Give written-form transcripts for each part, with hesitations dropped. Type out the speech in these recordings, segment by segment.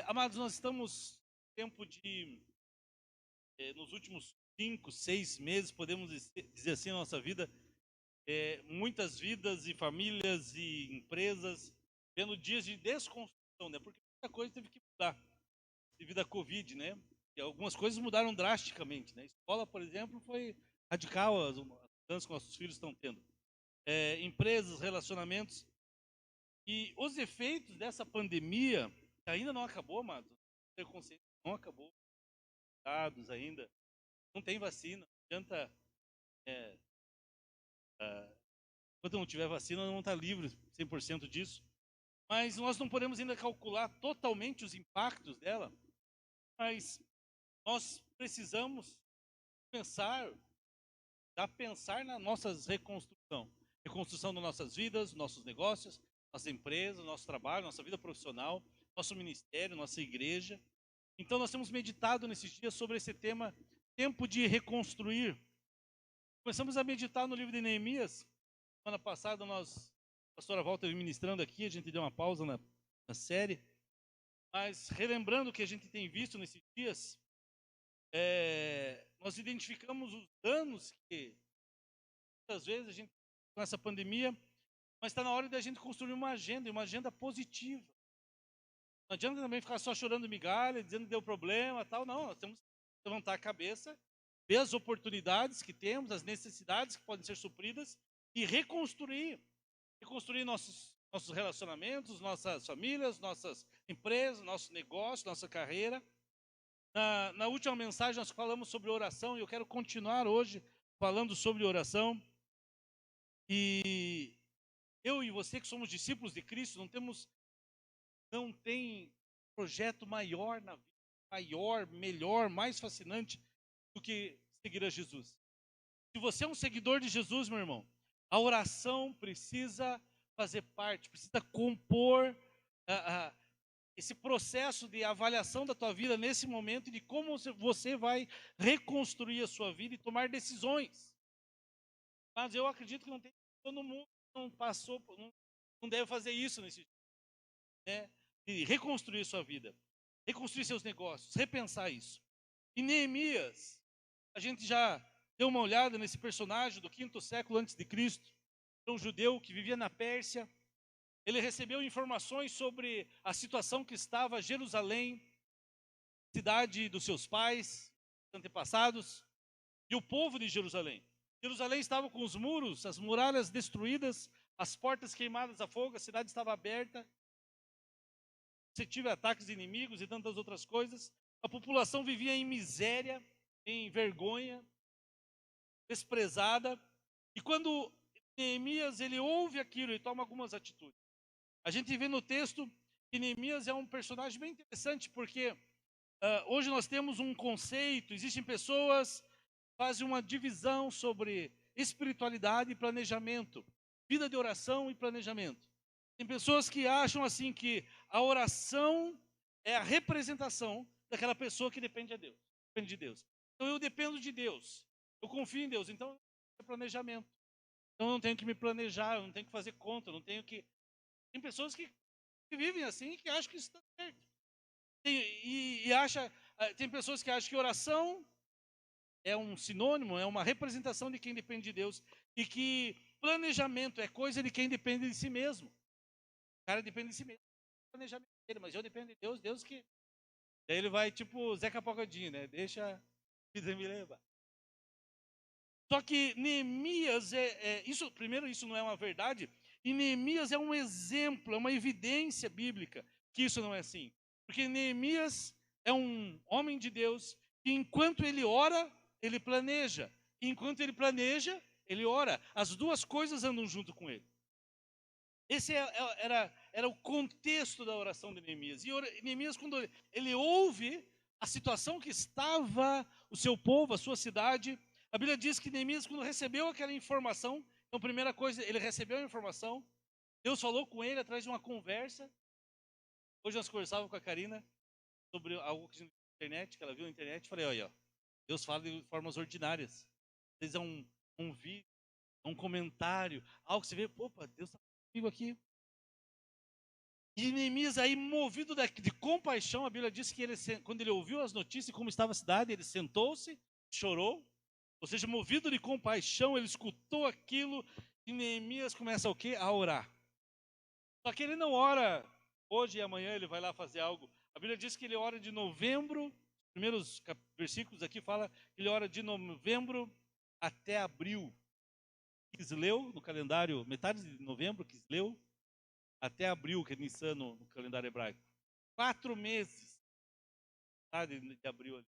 Amados, nós estamos no tempo nos últimos 5, 6 meses, podemos dizer assim, na nossa vida, muitas vidas e famílias e empresas vendo dias de desconstrução, né? Porque muita coisa teve que mudar devido à Covid, né? E algumas coisas mudaram drasticamente, né? A escola, por exemplo, foi radical as mudanças que nossos filhos estão tendo. Empresas, relacionamentos. E os efeitos dessa pandemia ainda não acabou, amados. Ter consciência, não acabou. Dados ainda. Não tem vacina. Não adianta. É, Enquanto não tiver vacina, não está livre 100% disso. Mas nós não podemos ainda calcular totalmente os impactos dela. Mas nós precisamos pensar na nossa reconstrução. Reconstrução das nossas vidas, nossos negócios, nossa empresa, nosso trabalho, nossa vida profissional, nosso ministério, nossa igreja. Então nós temos meditado nesses dias sobre esse tema, tempo de reconstruir. Começamos a meditar no livro de Neemias. Semana passada a pastora Walter ministrando aqui, a gente deu uma pausa na série. Mas relembrando o que a gente tem visto nesses dias, nós identificamos os danos que muitas vezes a gente com essa pandemia, mas está na hora de a gente construir uma agenda positiva. Não adianta também ficar só chorando migalha, dizendo que deu problema, tal. Não, nós temos que levantar a cabeça, ver as oportunidades que temos, as necessidades que podem ser supridas e reconstruir nossos relacionamentos, nossas famílias, nossas empresas, nosso negócio, nossa carreira. Na última mensagem nós falamos sobre oração e eu quero continuar hoje falando sobre oração. E eu e você que somos discípulos de Cristo, não tem projeto maior na vida, maior, melhor, mais fascinante do que seguir a Jesus. Se você é um seguidor de Jesus, meu irmão, a oração precisa fazer parte, precisa compor esse processo de avaliação da tua vida nesse momento e de como você vai reconstruir a sua vida e tomar decisões. Mas eu acredito que não tem todo mundo não passou, não deve fazer isso nesse dia, né? De reconstruir sua vida, reconstruir seus negócios, repensar isso. E Neemias, a gente já deu uma olhada nesse personagem do 5º século antes de Cristo, um judeu que vivia na Pérsia. Ele recebeu informações sobre a situação que estava Jerusalém, cidade dos seus pais, antepassados, e o povo de Jerusalém. Jerusalém estava com os muros, as muralhas destruídas, as portas queimadas a fogo, a cidade estava aberta, suscetível a ataques de inimigos e tantas outras coisas. A população vivia em miséria, em vergonha, desprezada. E quando Neemias ele ouve aquilo e toma algumas atitudes. A gente vê no texto que Neemias é um personagem bem interessante, porque hoje nós temos um conceito, existem pessoas que fazem uma divisão sobre espiritualidade e planejamento, vida de oração e planejamento. Tem pessoas que acham assim que a oração é a representação daquela pessoa que depende de Deus. Então eu dependo de Deus, eu confio em Deus, então é planejamento. Então eu não tenho que me planejar, eu não tenho que fazer conta, eu não tenho que... Tem pessoas que vivem assim e que acham que isso está certo. Tem pessoas que acham que oração é um sinônimo, é uma representação de quem depende de Deus e que planejamento é coisa de quem depende de si mesmo. O cara depende de si mesmo, planejamento dele, mas eu dependo de Deus, Deus que... Daí ele vai tipo Zeca Pagodinho, né? Deixa a vida me levar. Só que Neemias, primeiro, isso não é uma verdade, e Neemias é um exemplo, é uma evidência bíblica que isso não é assim. Porque Neemias é um homem de Deus que enquanto ele ora, ele planeja. E enquanto ele planeja, ele ora. As duas coisas andam junto com ele. Esse era o contexto da oração de Neemias. E Neemias, quando ele ouve a situação que estava o seu povo, a sua cidade, a Bíblia diz que Neemias, quando recebeu aquela informação, então, primeira coisa, ele recebeu a informação, Deus falou com ele através de uma conversa. Hoje nós conversávamos com a Karina sobre algo que na internet, que ela viu na internet, falei, olha, Deus fala de formas ordinárias. Às vezes é um vídeo, um comentário, algo que você vê, opa, Deus está comigo aqui. E Neemias aí, movido de compaixão, a Bíblia diz que ele, quando ele ouviu as notícias de como estava a cidade, ele sentou-se, chorou, ou seja, movido de compaixão, ele escutou aquilo, e Neemias começa o quê? A orar. Só que ele não ora hoje e amanhã, ele vai lá fazer algo. A Bíblia diz que ele ora de novembro, os primeiros versículos aqui fala que ele ora de novembro até abril. Quisleu, no calendário, metade de novembro, Quisleu, até abril, que é Nissan no calendário hebraico. 4 meses, tá, de abril ali.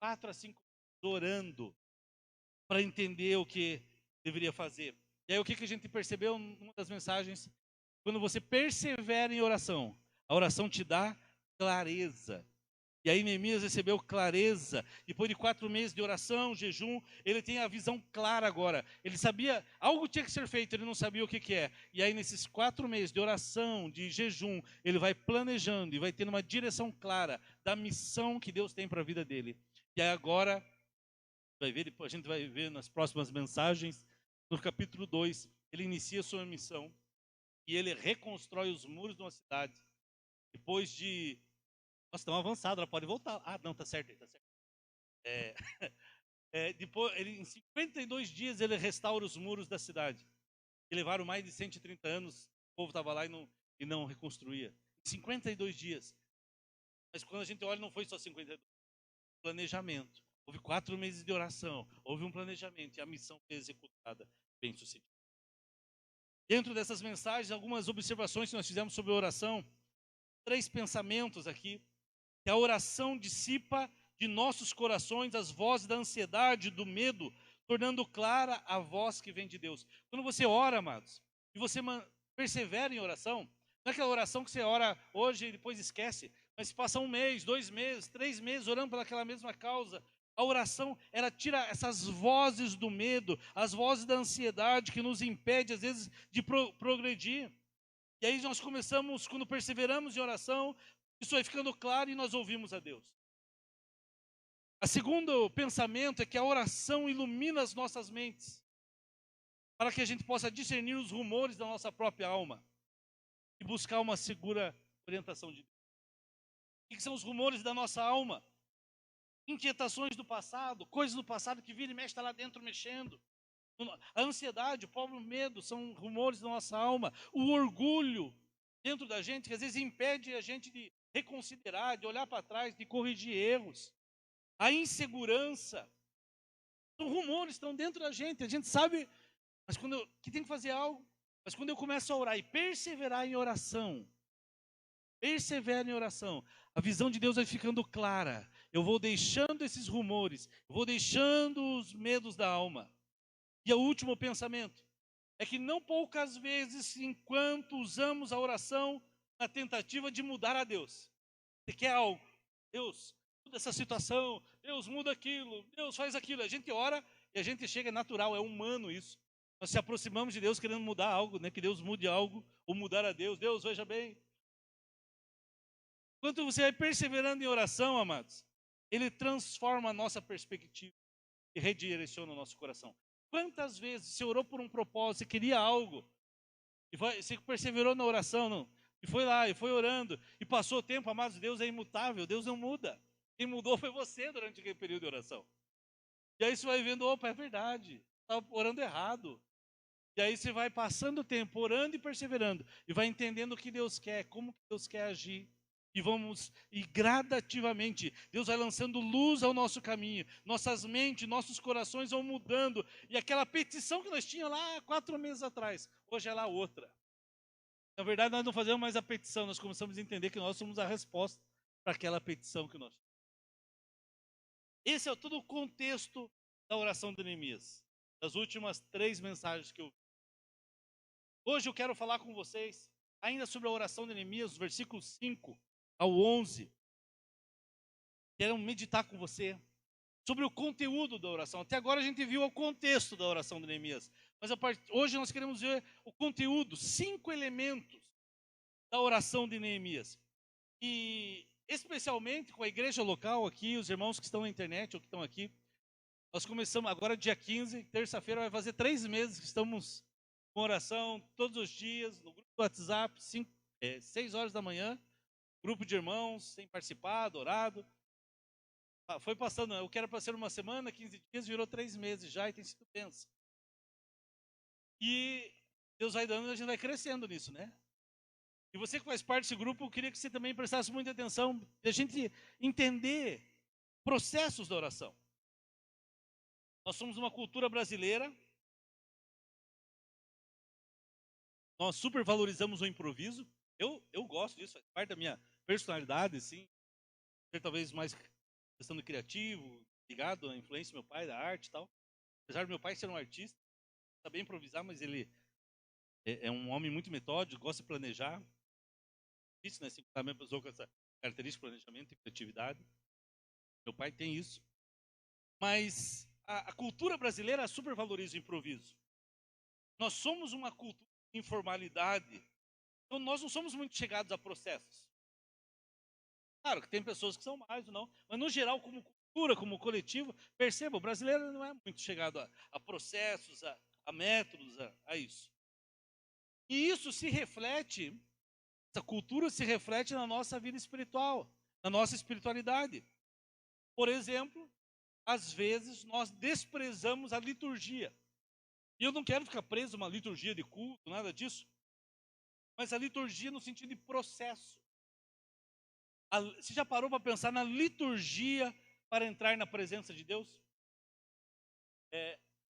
4 a 5 meses orando para entender o que deveria fazer. E aí o que a gente percebeu numa das mensagens? Quando você persevera em oração, a oração te dá clareza. E aí Neemias recebeu clareza. Depois de 4 meses de oração, jejum, ele tem a visão clara agora. Ele sabia, algo tinha que ser feito, ele não sabia o que é. E aí nesses 4 meses de oração, de jejum, ele vai planejando e vai tendo uma direção clara da missão que Deus tem para a vida dele. E aí agora, vai ver, depois a gente vai ver nas próximas mensagens, no capítulo 2, ele inicia sua missão e ele reconstrói os muros de uma cidade. Depois de... Nossa, estão avançados, ela pode voltar. Ah, não, tá certo. É, depois, em 52 dias, ele restaura os muros da cidade. Que levaram mais de 130 anos, o povo estava lá e não reconstruía. Em 52 dias. Mas quando a gente olha, não foi só 52. Planejamento. Houve 4 meses de oração. Houve um planejamento e a missão foi executada bem sucedida. Dentro dessas mensagens, algumas observações que nós fizemos sobre a oração. 3 pensamentos aqui. Que a oração dissipa de nossos corações as vozes da ansiedade, do medo, tornando clara a voz que vem de Deus. Quando você ora, amados, e você persevera em oração, não é aquela oração que você ora hoje e depois esquece, mas se passa 1 mês, 2 meses, 3 meses orando pelaquela mesma causa, a oração, ela tira essas vozes do medo, as vozes da ansiedade que nos impede, às vezes, de progredir. E aí nós começamos, quando perseveramos em oração, isso vai ficando claro e nós ouvimos a Deus. O segundo pensamento é que a oração ilumina as nossas mentes, para que a gente possa discernir os rumores da nossa própria alma e buscar uma segura orientação de Deus. O que são os rumores da nossa alma? Inquietações do passado, coisas do passado que vira e mexe, está lá dentro mexendo. A ansiedade, o próprio medo são rumores da nossa alma. O orgulho dentro da gente, que às vezes impede a gente de reconsiderar, de olhar para trás, de corrigir erros. A insegurança, são rumores, estão dentro da gente. A gente sabe, mas que tem que fazer algo. Mas quando eu começo a orar e perseverar em oração, persevera em oração, a visão de Deus vai ficando clara. Eu vou deixando esses rumores, eu vou deixando os medos da alma. E o último pensamento é que não poucas vezes, enquanto usamos a oração na tentativa de mudar a Deus, você quer algo, Deus, muda essa situação, Deus, muda aquilo, Deus, faz aquilo. A gente ora e a gente chega, é natural, é humano isso. Nós se aproximamos de Deus querendo mudar algo, né? Que Deus mude algo, ou mudar a Deus. Deus, veja bem. Enquanto você vai perseverando em oração, amados, Ele transforma a nossa perspectiva e redireciona o nosso coração. Quantas vezes você orou por um propósito, você queria algo, e você perseverou na oração, não? E foi lá, e foi orando, e passou o tempo, amados, Deus é imutável, Deus não muda. Quem mudou foi você durante aquele período de oração. E aí você vai vendo, opa, é verdade, estava orando errado. E aí você vai passando o tempo, orando e perseverando, e vai entendendo o que Deus quer, como que Deus quer agir. E gradativamente, Deus vai lançando luz ao nosso caminho, nossas mentes, nossos corações vão mudando, e aquela petição que nós tínhamos lá 4 meses atrás, hoje é lá outra. Na verdade, nós não fazemos mais a petição, nós começamos a entender que nós somos a resposta para aquela petição que nós tínhamos. Esse é todo o contexto da oração de Neemias, das últimas 3 mensagens que eu vi. Hoje eu quero falar com vocês ainda sobre a oração de Neemias, os versículos 5 ao 11. Quero meditar com você sobre o conteúdo da oração. Até agora a gente viu o contexto da oração de Neemias, mas hoje nós queremos ver o conteúdo, 5 elementos da oração de Neemias. E especialmente com a igreja local aqui, os irmãos que estão na internet ou que estão aqui, nós começamos agora dia 15, terça-feira, vai fazer 3 meses que estamos com oração todos os dias, no grupo do WhatsApp, 6 horas da manhã, grupo de irmãos, sem participar, orado. Foi passando, eu quero para ser uma semana, 15 dias, virou 3 meses já e tem sido bênção. E Deus vai dando e a gente vai crescendo nisso, né? E você que faz parte desse grupo, eu queria que você também prestasse muita atenção e a gente entender processos da oração. Nós somos uma cultura brasileira, nós supervalorizamos o improviso. Eu gosto disso, faz parte da minha personalidade, assim, ser talvez mais questão do criativo, ligado à influência do meu pai, da arte e tal. Apesar do meu pai ser um artista, saber improvisar, mas ele é um homem muito metódico, gosta de planejar. Difícil, né? Se encontrar a mesma pessoa com essa característica de planejamento e criatividade. Meu pai tem isso. Mas a cultura brasileira supervaloriza o improviso. Nós somos uma cultura de informalidade. Então nós não somos muito chegados a processos. Claro que tem pessoas que são mais ou não, mas no geral, como cultura, como coletivo, perceba, o brasileiro não é muito chegado a processos, a métodos, a isso. E isso se reflete, essa cultura se reflete na nossa vida espiritual, na nossa espiritualidade. Por exemplo, às vezes nós desprezamos a liturgia. E eu não quero ficar preso a uma liturgia de culto, nada disso. Mas a liturgia no sentido de processo. Você já parou para pensar na liturgia para entrar na presença de Deus?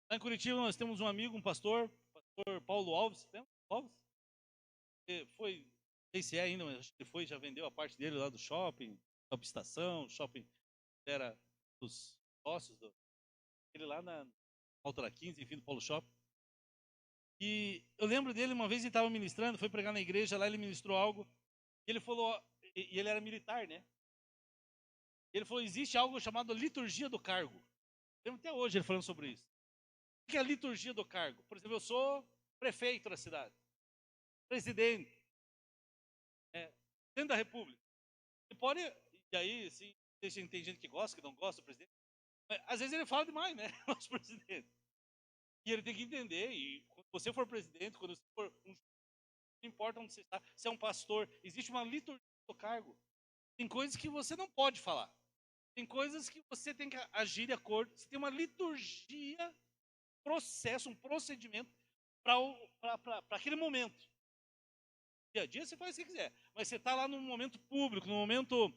Lá em Curitiba nós temos um amigo, um pastor Paulo Alves. Lembra? Alves? Foi, não sei se é ainda, mas acho que ele foi, já vendeu a parte dele lá do shopping, Shopping Estação, shopping era dos sócios, ele lá na Alta da 15, enfim, do Polo Shopping. E eu lembro dele, uma vez ele estava ministrando, foi pregar na igreja, lá ele ministrou algo, e ele falou, e ele era militar, né? Ele falou, existe algo chamado liturgia do cargo. Lembro até hoje ele falando sobre isso. O que é a liturgia do cargo? Por exemplo, eu sou prefeito da cidade, presidente, presidente da república. E pode, e aí, sim, tem gente que gosta, que não gosta do presidente, mas às vezes ele fala demais, né? Nosso presidente. E ele tem que entender, e quando você for presidente, quando você for não importa onde você está, se é um pastor, existe uma liturgia do cargo. Tem coisas que você não pode falar. Tem coisas que você tem que agir de acordo. Você tem uma liturgia, processo, um procedimento para aquele momento. Dia a dia você faz o que quiser, mas você está lá num momento público, num momento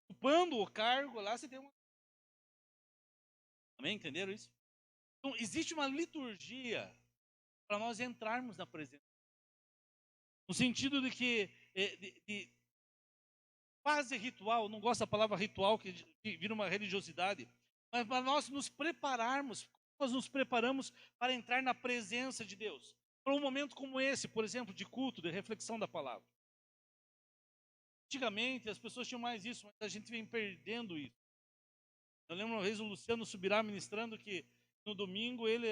ocupando o cargo, lá você tem uma... Amém? Entenderam isso? Então, existe uma liturgia para nós entrarmos na presença. No sentido de que quase ritual, não gosto da palavra ritual, que vira uma religiosidade, mas para nós nos prepararmos, nós nos preparamos para entrar na presença de Deus. Para um momento como esse, por exemplo, de culto, de reflexão da palavra. Antigamente as pessoas tinham mais isso, mas a gente vem perdendo isso. Eu lembro uma vez o Luciano Subirá ministrando que no domingo ele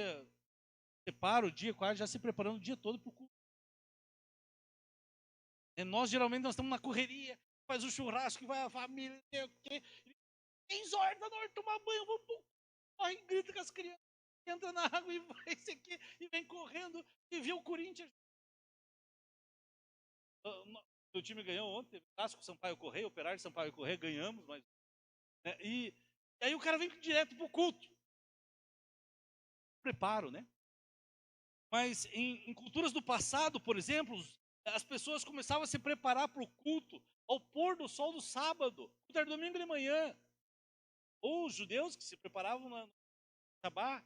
separa o dia, quase já se preparando o dia todo para o culto. Nós geralmente nós estamos na correria, faz o churrasco, vai a família, não sei o quê. 6 horas da noite, tomar banho, vamos pro corre, grita com as crianças, entra na água e vai isso aqui, e vem correndo e vê o Corinthians. O time ganhou ontem, Clássico Sampaio Correia, Operário Sampaio Correia, ganhamos, mas. Né, e aí o cara vem direto pro culto. Preparo, né? Mas em culturas do passado, por exemplo, as pessoas começavam a se preparar para o culto ao pôr do sol do sábado, culto era domingo de manhã. Ou os judeus que se preparavam no Sabá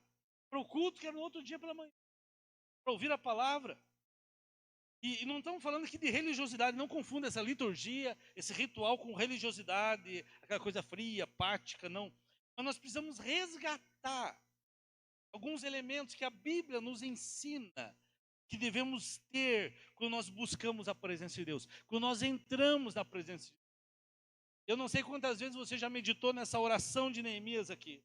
para o culto que era no outro dia pela manhã, para ouvir a palavra. E não estamos falando aqui de religiosidade, não confunda essa liturgia, esse ritual com religiosidade, aquela coisa fria, apática, não. Mas nós precisamos resgatar alguns elementos que a Bíblia nos ensina que devemos ter quando nós buscamos a presença de Deus, quando nós entramos na presença de Deus. Eu não sei quantas vezes você já meditou nessa oração de Neemias aqui.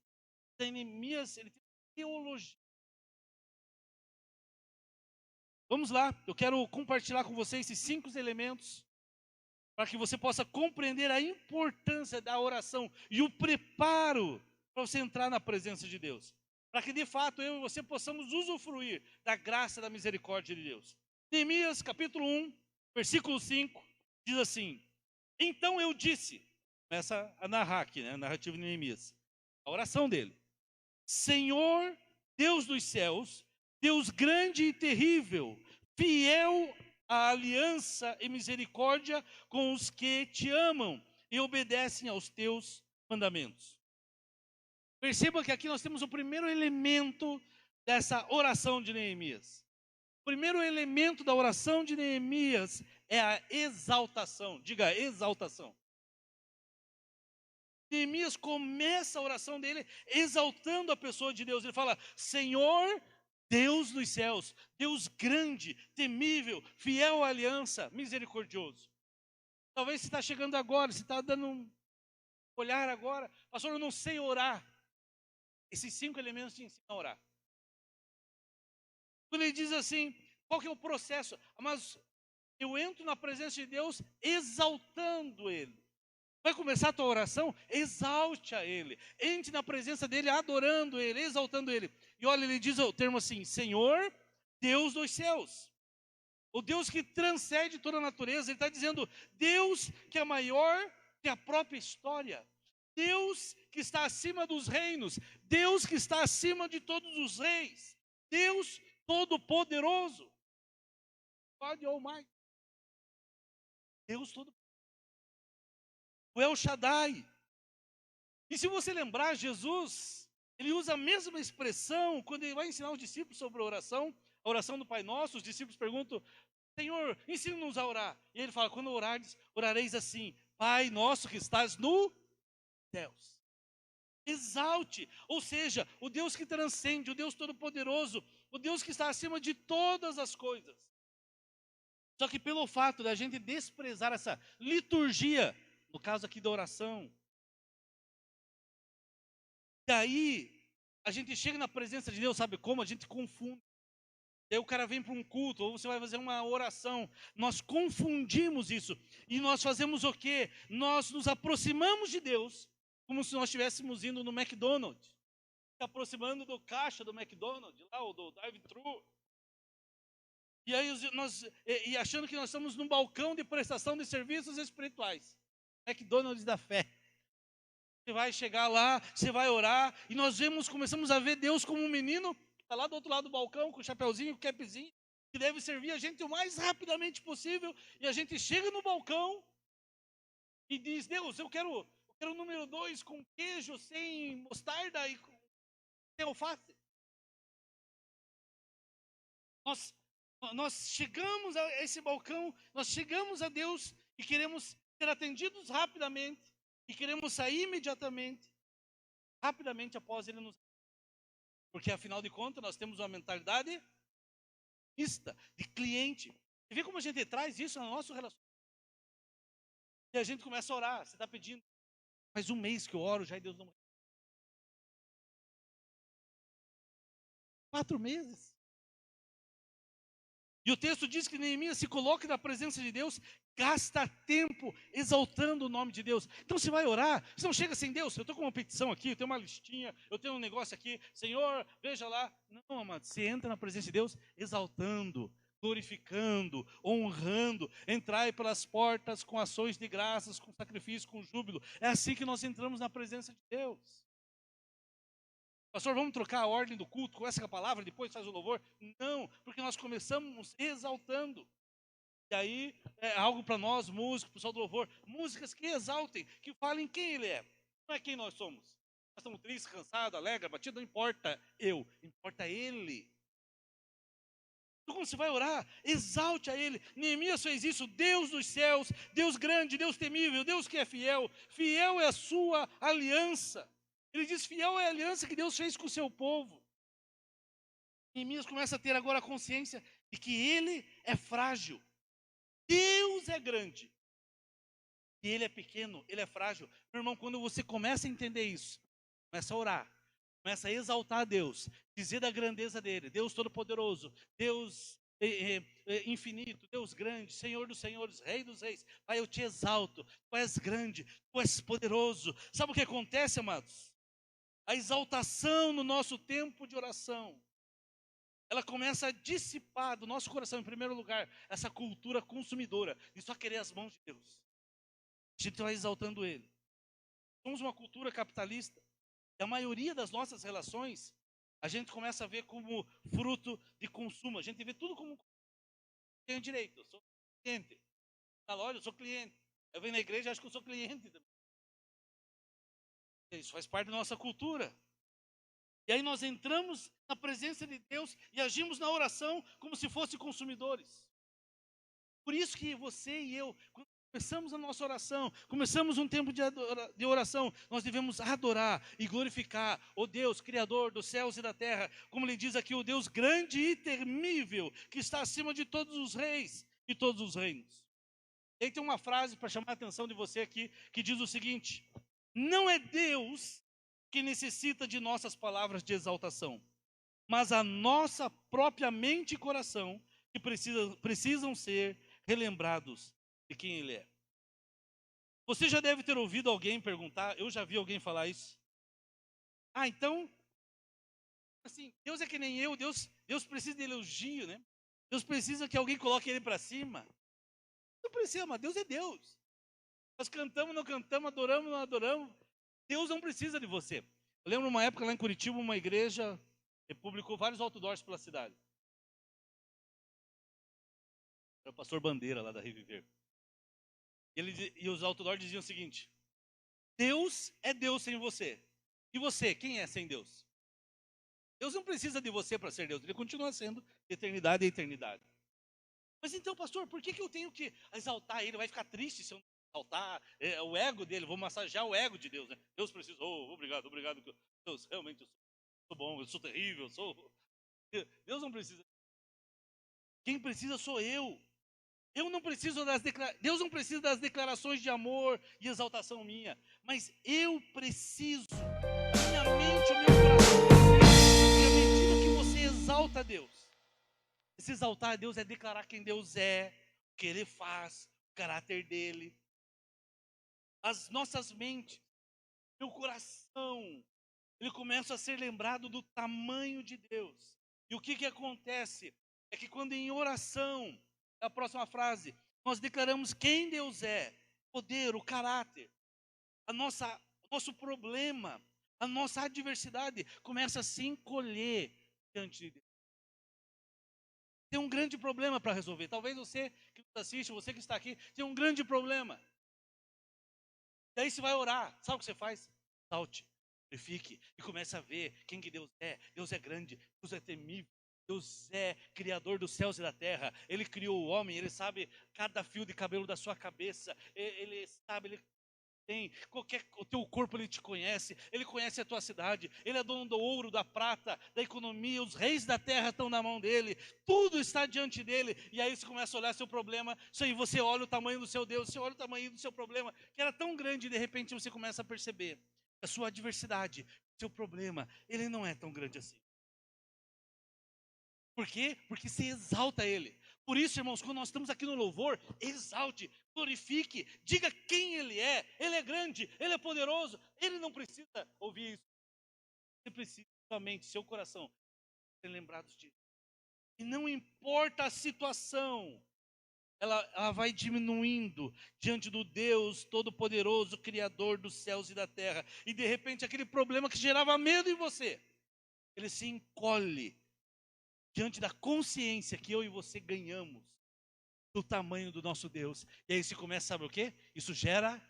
Neemias, ele tem teologia. Vamos lá, eu quero compartilhar com você esses 5 elementos para que você possa compreender a importância da oração e o preparo para você entrar na presença de Deus. Para que de fato eu e você possamos usufruir da graça e da misericórdia de Deus. Neemias, capítulo 1, versículo 5, diz assim: então eu disse, começa a narrar aqui, né, a narrativa de Neemias, a oração dele: Senhor, Deus dos céus, Deus grande e terrível, fiel à aliança e misericórdia com os que te amam e obedecem aos teus mandamentos. Perceba que aqui nós temos o primeiro elemento dessa oração de Neemias. O primeiro elemento da oração de Neemias é a exaltação. Diga, exaltação. Neemias começa a oração dele exaltando a pessoa de Deus. Ele fala: Senhor, Deus dos céus, Deus grande, temível, fiel à aliança, misericordioso. Talvez você está chegando agora, você está dando um olhar agora: pastor, eu não sei orar. Esses 5 elementos te ensinam a orar. Quando ele diz assim, qual que é o processo? Mas eu entro na presença de Deus exaltando Ele. Vai começar a tua oração? Exalte a Ele. Entre na presença dEle, adorando Ele, exaltando Ele. E olha, ele diz o termo assim: Senhor, Deus dos céus. O Deus que transcende toda a natureza. Ele está dizendo: Deus que é maior que a própria história. Deus que está acima dos reinos. Deus que está acima de todos os reis. Deus Todo-Poderoso. God Almighty. Deus Todo-Poderoso. O El Shaddai. E se você lembrar, Jesus, ele usa a mesma expressão quando ele vai ensinar os discípulos sobre a oração do Pai Nosso. Os discípulos perguntam: Senhor, ensina-nos a orar. E ele fala: quando orares, orareis assim: Pai nosso que estás no céus. Exalte, ou seja, o Deus que transcende, o Deus Todo-Poderoso, o Deus que está acima de todas as coisas. Só que pelo fato da gente desprezar essa liturgia, no caso aqui da oração, daí a gente chega na presença de Deus, sabe como? A gente confunde. Daí o cara vem para um culto, ou você vai fazer uma oração, nós confundimos isso, e nós fazemos o quê? Nós nos aproximamos de Deus, como se nós estivéssemos indo no McDonald's, se aproximando do caixa do McDonald's, lá, ou do drive-thru, e aí e achando que nós estamos num balcão de prestação de serviços espirituais, McDonald's da fé. Você vai chegar lá, você vai orar, e nós começamos a ver Deus como um menino que está lá do outro lado do balcão, com o chapeuzinho, com o capzinho, que deve servir a gente o mais rapidamente possível, e a gente chega no balcão e diz: Deus, eu quero o número 2 com queijo, sem mostarda e sem alface. Nós chegamos a esse balcão, nós chegamos a Deus e queremos ser atendidos rapidamente, e queremos sair imediatamente, rapidamente após Ele nos... Porque afinal de contas nós temos uma mentalidade mista, de cliente. E vê como a gente traz isso no nosso relacionamento. E a gente começa a orar, você está pedindo, faz um mês que eu oro já e Deus não... 4 meses. E o texto diz que Neemias se coloca na presença de Deus, gasta tempo exaltando o nome de Deus. Então você vai orar, você não chega assim: Deus, eu estou com uma petição aqui, eu tenho uma listinha, eu tenho um negócio aqui, Senhor, veja lá. Não, amado, você entra na presença de Deus exaltando, glorificando, honrando. Entrai pelas portas com ações de graças, com sacrifício, com júbilo. É assim que nós entramos na presença de Deus. Pastor, vamos trocar a ordem do culto, começa com a palavra, depois faz o louvor? Não, porque nós começamos exaltando. E aí, é algo para nós, músicos, pessoal do louvor, músicas que exaltem, que falem quem Ele é. Não é quem nós somos. Nós estamos tristes, cansados, alegres, abatidos, não importa importa Ele. Então, quando você vai orar, exalte a Ele. Neemias fez isso: Deus dos céus, Deus grande, Deus temível, Deus que é fiel. Fiel é a sua aliança. Ele diz: fiel é a aliança que Deus fez com o seu povo. Neemias começa a ter agora a consciência de que ele é frágil. Deus é grande. E ele é pequeno, ele é frágil. Meu irmão, quando você começa a entender isso, começa a orar, começa a exaltar a Deus, dizer da grandeza dele: Deus Todo-Poderoso, Deus infinito, Deus grande, Senhor dos senhores, Rei dos reis. Pai, eu te exalto, tu és grande, tu és poderoso. Sabe o que acontece, amados? A exaltação no nosso tempo de oração ela começa a dissipar do nosso coração, em primeiro lugar, essa cultura consumidora, de só querer as mãos de Deus. A gente vai exaltando Ele. Somos uma cultura capitalista, e a maioria das nossas relações, a gente começa a ver como fruto de consumo. A gente vê tudo como tenho direito, eu sou cliente. Na loja, eu sou cliente. Eu venho na igreja, acho que eu sou cliente também. Isso faz parte da nossa cultura. E aí nós entramos na presença de Deus e agimos na oração como se fossem consumidores. Por isso que você e eu, quando começamos a nossa oração, começamos um tempo de oração, nós devemos adorar e glorificar o Deus, Criador dos céus e da terra, como ele diz aqui, o Deus grande e temível, que está acima de todos os reis e todos os reinos. E aí tem uma frase para chamar a atenção de você aqui, que diz o seguinte: não é Deus que necessita de nossas palavras de exaltação, mas a nossa própria mente e coração que precisam ser relembrados de quem Ele é. Você já deve ter ouvido alguém perguntar, eu já vi alguém falar isso. Ah, então, assim, Deus é que nem eu, Deus precisa de elogio, né? Deus precisa que alguém coloque Ele para cima. Não precisa, mas Deus é Deus. Nós cantamos, não cantamos, adoramos, não adoramos. Deus não precisa de você. Eu lembro uma época lá em Curitiba, uma igreja publicou vários outdoors pela cidade. Era o pastor Bandeira lá da Reviver. E os outdoors diziam o seguinte: Deus é Deus sem você. E você, quem é sem Deus? Deus não precisa de você para ser Deus. Ele continua sendo de eternidade a eternidade. Mas então, pastor, por que eu tenho que exaltar Ele? Vai ficar triste se eu não exaltar o ego dele. Vou massagear o ego de Deus, né? Deus precisa. Oh, obrigado. Deus, realmente eu sou bom, eu sou terrível, Deus não precisa. Quem precisa sou eu. Deus não precisa das declarações de amor e exaltação minha, mas eu preciso, minha mente, o meu coração, e à medida que você exalta a Deus, esse exaltar a Deus é declarar quem Deus é, o que Ele faz, o caráter dEle, as nossas mentes, meu coração, ele começa a ser lembrado do tamanho de Deus. E o que acontece? É que quando em oração, a próxima frase, nós declaramos quem Deus é, o poder, o caráter, o nosso problema, a nossa adversidade começa a se encolher diante de Deus. Tem um grande problema para resolver. Talvez você que nos assiste, você que está aqui, tem um grande problema. E aí você vai orar. Sabe o que você faz? Salte, glorifique e comece a ver quem que Deus é. Deus é grande, Deus é temível. Deus é criador dos céus e da terra. Ele criou o homem, ele sabe cada fio de cabelo da sua cabeça. Ele sabe, ele tem o teu corpo, ele te conhece. Ele conhece a tua cidade. Ele é dono do ouro, da prata, da economia. Os reis da terra estão na mão dele. Tudo está diante dele. E aí você começa a olhar seu problema. Isso aí você olha o tamanho do seu Deus. Você olha o tamanho do seu problema, que era tão grande. E de repente você começa a perceber a sua adversidade, seu problema, ele não é tão grande assim. Por quê? Porque você exalta ele. Por isso, irmãos, quando nós estamos aqui no louvor, exalte, glorifique, diga quem ele é grande, ele é poderoso, ele não precisa ouvir isso. Você precisa somente, seu coração, ser lembrados disso. E não importa a situação, ela vai diminuindo diante do Deus Todo-Poderoso, Criador dos céus e da terra. E de repente aquele problema que gerava medo em você, ele se encolhe diante da consciência que eu e você ganhamos do tamanho do nosso Deus. E aí você começa, sabe o quê? Isso gera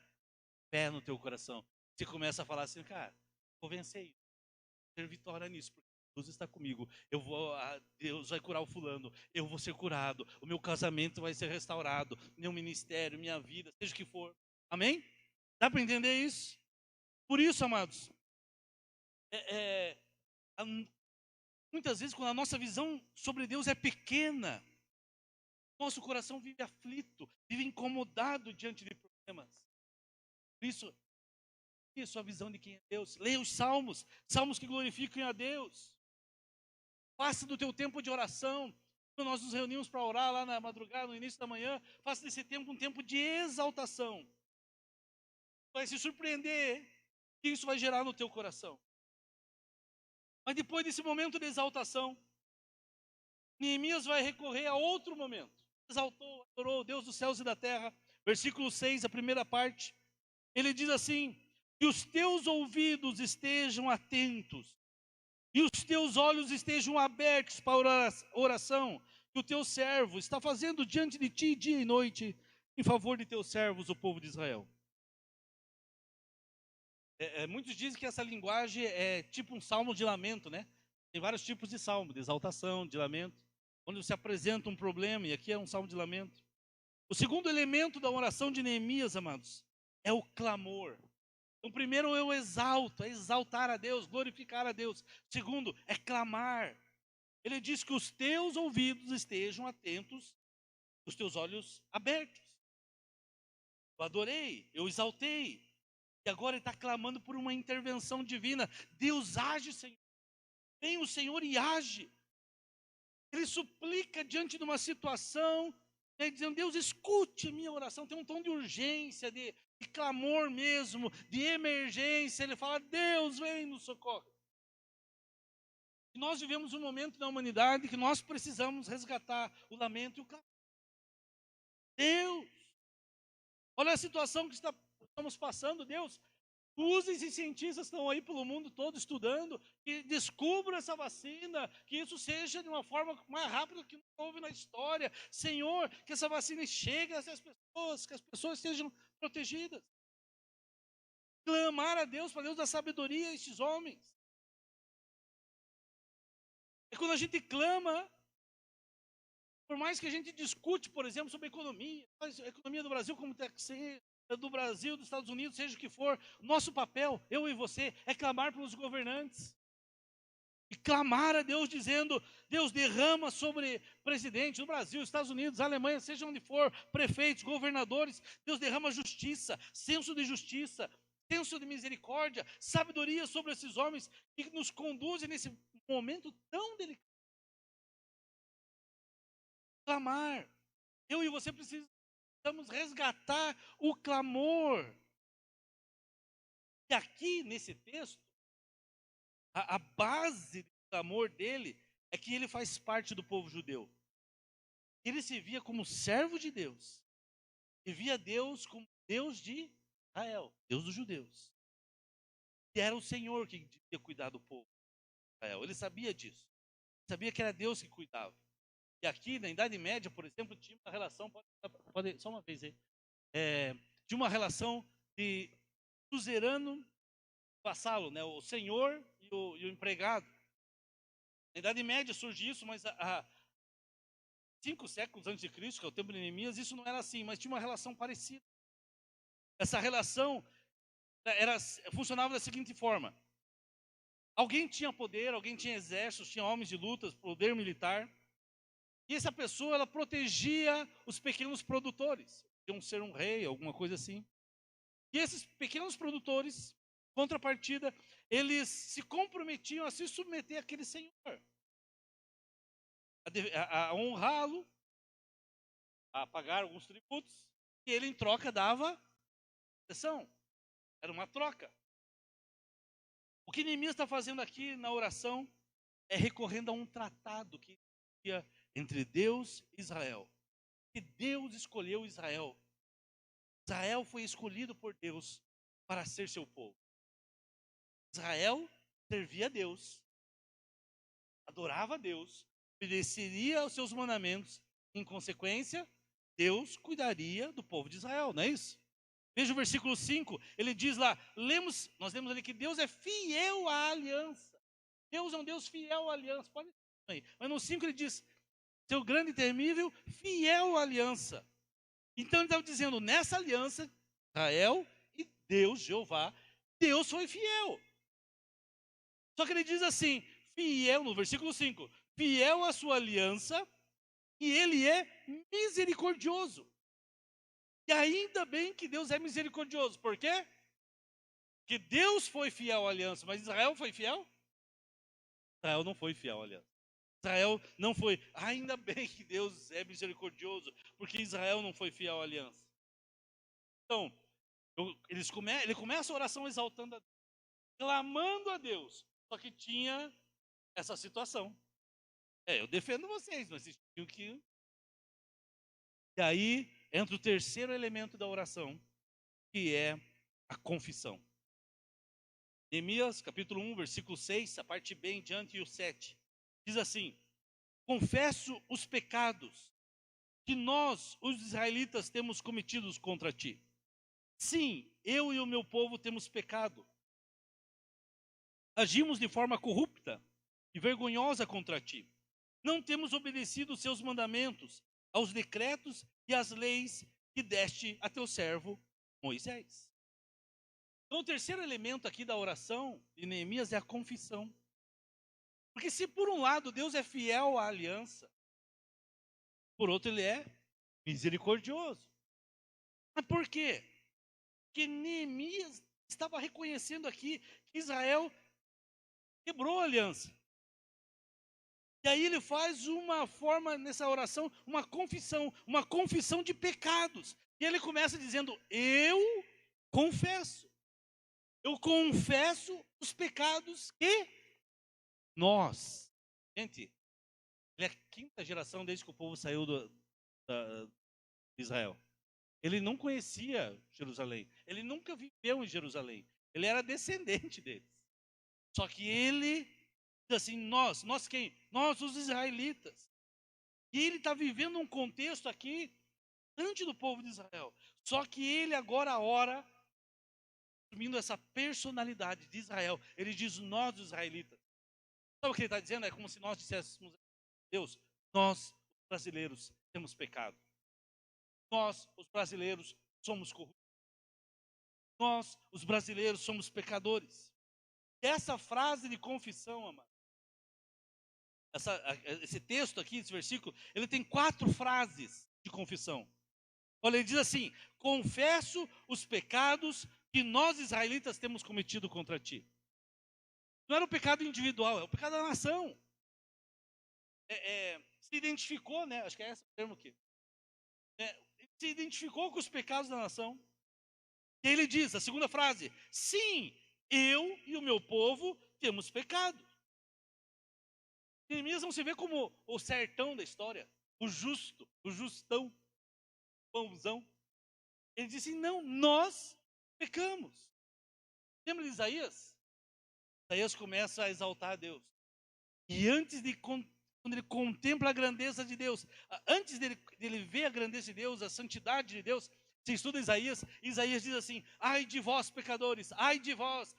fé no teu coração. Você começa a falar assim, cara, vou vencer isso, vou ter vitória nisso, porque Deus está comigo. Deus vai curar o fulano, eu vou ser curado, o meu casamento vai ser restaurado, meu ministério, minha vida, seja o que for. Amém? Dá para entender isso? Por isso, amados, muitas vezes quando a nossa visão sobre Deus é pequena, nosso coração vive aflito, vive incomodado diante de problemas. Por isso, tenha a sua visão de quem é Deus. Leia os salmos, salmos que glorificam a Deus. Faça do teu tempo de oração. Quando nós nos reunimos para orar lá na madrugada, no início da manhã, faça desse tempo um tempo de exaltação. Vai se surpreender o que isso vai gerar no teu coração. Mas depois desse momento de exaltação, Neemias vai recorrer a outro momento. Exaltou, adorou o Deus dos céus e da terra. Versículo 6, a primeira parte. Ele diz assim: que os teus ouvidos estejam atentos e os teus olhos estejam abertos para a oração que o teu servo está fazendo diante de ti dia e noite em favor de teus servos, o povo de Israel. Muitos dizem que essa linguagem é tipo um salmo de lamento, né? Tem vários tipos de salmo, de exaltação, de lamento, onde se apresenta um problema, e aqui é um salmo de lamento. O segundo elemento da oração de Neemias, amados, é o clamor. Então, primeiro eu exalto, é exaltar a Deus, glorificar a Deus. Segundo, é clamar. Ele diz que os teus ouvidos estejam atentos, os teus olhos abertos. Eu adorei, eu exaltei. E agora ele está clamando por uma intervenção divina. Deus age, Senhor. Vem o Senhor e age. Ele suplica diante de uma situação, né, dizendo: Deus, escute a minha oração. Tem um tom de urgência, de clamor mesmo, de emergência. Ele fala: Deus, vem nos socorre. E nós vivemos um momento na humanidade que nós precisamos resgatar o lamento e o clamor. Deus, olha a situação que estamos passando, Deus. Use esses cientistas que estão aí pelo mundo todo estudando, que descubram essa vacina, que isso seja de uma forma mais rápida que nunca houve na história. Senhor, que essa vacina chegue a essas pessoas, que as pessoas sejam protegidas. Clamar a Deus, para Deus dar sabedoria a esses homens. E quando a gente clama, por mais que a gente discute, por exemplo, sobre a economia do Brasil como tem que ser, do Brasil, dos Estados Unidos, seja o que for, nosso papel, eu e você, é clamar pelos governantes. E clamar a Deus dizendo: Deus, derrama sobre presidente do Brasil, Estados Unidos, Alemanha, seja onde for, prefeitos, governadores. Deus, derrama justiça, senso de justiça, senso de misericórdia, sabedoria sobre esses homens que nos conduzem nesse momento tão delicado. Clamar. Eu e você precisamos resgatar o clamor. E aqui nesse texto, a base do clamor dele é que ele faz parte do povo judeu. Ele se via como servo de Deus. E via Deus como Deus de Israel, Deus dos judeus. E era o Senhor que devia cuidar do povo de Israel. Ele sabia disso. Sabia que era Deus que cuidava. E aqui, na Idade Média, por exemplo, tinha uma relação, só uma vez aí, tinha uma relação de suzerano vassalo, né? O senhor e o empregado. Na Idade Média surge isso, mas há 5 séculos antes de Cristo, que é o tempo de Neemias, isso não era assim, mas tinha uma relação parecida. Essa relação funcionava da seguinte forma: alguém tinha poder, alguém tinha exércitos, tinha homens de lutas, poder militar, e essa pessoa ela protegia os pequenos produtores, podiam ser um rei, alguma coisa assim. E esses pequenos produtores, contrapartida, eles se comprometiam a se submeter àquele senhor, a honrá-lo, a pagar alguns tributos, e ele em troca dava proteção. Era uma troca. O que Neemias está fazendo aqui na oração é recorrendo a um tratado que existia entre Deus e Israel. E Deus escolheu Israel. Israel foi escolhido por Deus para ser seu povo. Israel servia a Deus, adorava a Deus, obedeceria aos seus mandamentos. Em consequência, Deus cuidaria do povo de Israel, não é isso? Veja o versículo 5, ele diz lá, nós lemos ali que Deus é fiel à aliança. Deus é um Deus fiel à aliança. Pode aí. Mas no 5 ele diz, seu grande e temível, fiel à aliança. Então ele estava dizendo, nessa aliança, Israel e Deus, Jeová, Deus foi fiel. Só que ele diz assim, fiel, no versículo 5, fiel à sua aliança, e ele é misericordioso. E ainda bem que Deus é misericordioso. Por quê? Porque Deus foi fiel à aliança, mas Israel foi fiel? Israel não foi fiel à aliança. Israel não foi. Ainda bem que Deus é misericordioso, porque Israel não foi fiel à aliança. Então, ele começa a oração exaltando a Deus, clamando a Deus. Só que tinha essa situação. Eu defendo vocês, mas vocês tinham que... E aí entra o terceiro elemento da oração, que é a confissão. Neemias, capítulo 1, versículo 6, a parte B em diante e o 7. Diz assim: confesso os pecados que nós, os israelitas, temos cometidos contra ti. Sim, eu e o meu povo temos pecado. Agimos de forma corrupta e vergonhosa contra ti. Não temos obedecido os seus mandamentos, aos decretos e às leis que deste a teu servo Moisés. Então, o terceiro elemento aqui da oração de Neemias é a confissão. Porque se por um lado Deus é fiel à aliança, por outro ele é misericordioso. Mas por quê? Porque Neemias estava reconhecendo aqui que Israel quebrou a aliança. E aí ele faz uma forma nessa oração, uma confissão de pecados. E ele começa dizendo: confesso, eu confesso os pecados que nós. Gente, ele é a quinta geração desde que o povo saiu de Israel. Ele não conhecia Jerusalém, ele nunca viveu em Jerusalém, ele era descendente deles. Só que ele diz assim: nós quem? Nós, os israelitas. E ele está vivendo um contexto aqui antes do povo de Israel. Só que ele agora ora, assumindo essa personalidade de Israel. Ele diz: nós, os israelitas. Sabe o que ele está dizendo? É como se nós disséssemos: Deus, nós, os brasileiros, temos pecado. Nós, os brasileiros, somos corruptos. Nós, os brasileiros, somos pecadores. E essa frase de confissão, amado, esse texto aqui, esse versículo, ele tem 4 frases de confissão. Olha, ele diz assim: confesso os pecados que nós israelitas temos cometido contra ti. Não era o pecado individual, é o pecado da nação. Se identificou, né? Acho que é esse o termo aqui. Se identificou com os pecados da nação. E ele diz, a segunda frase: sim, eu e o meu povo temos pecado. Neemias não se vê como o sertão da história, o justo, o justão, o pãozão. Ele disse: não, nós pecamos. Lembra de Isaías? Isaías começa a exaltar a Deus. E quando ele contempla a grandeza de Deus, antes dele ver a grandeza de Deus, a santidade de Deus, você estuda Isaías, Isaías diz assim: ai de vós pecadores, ai de vós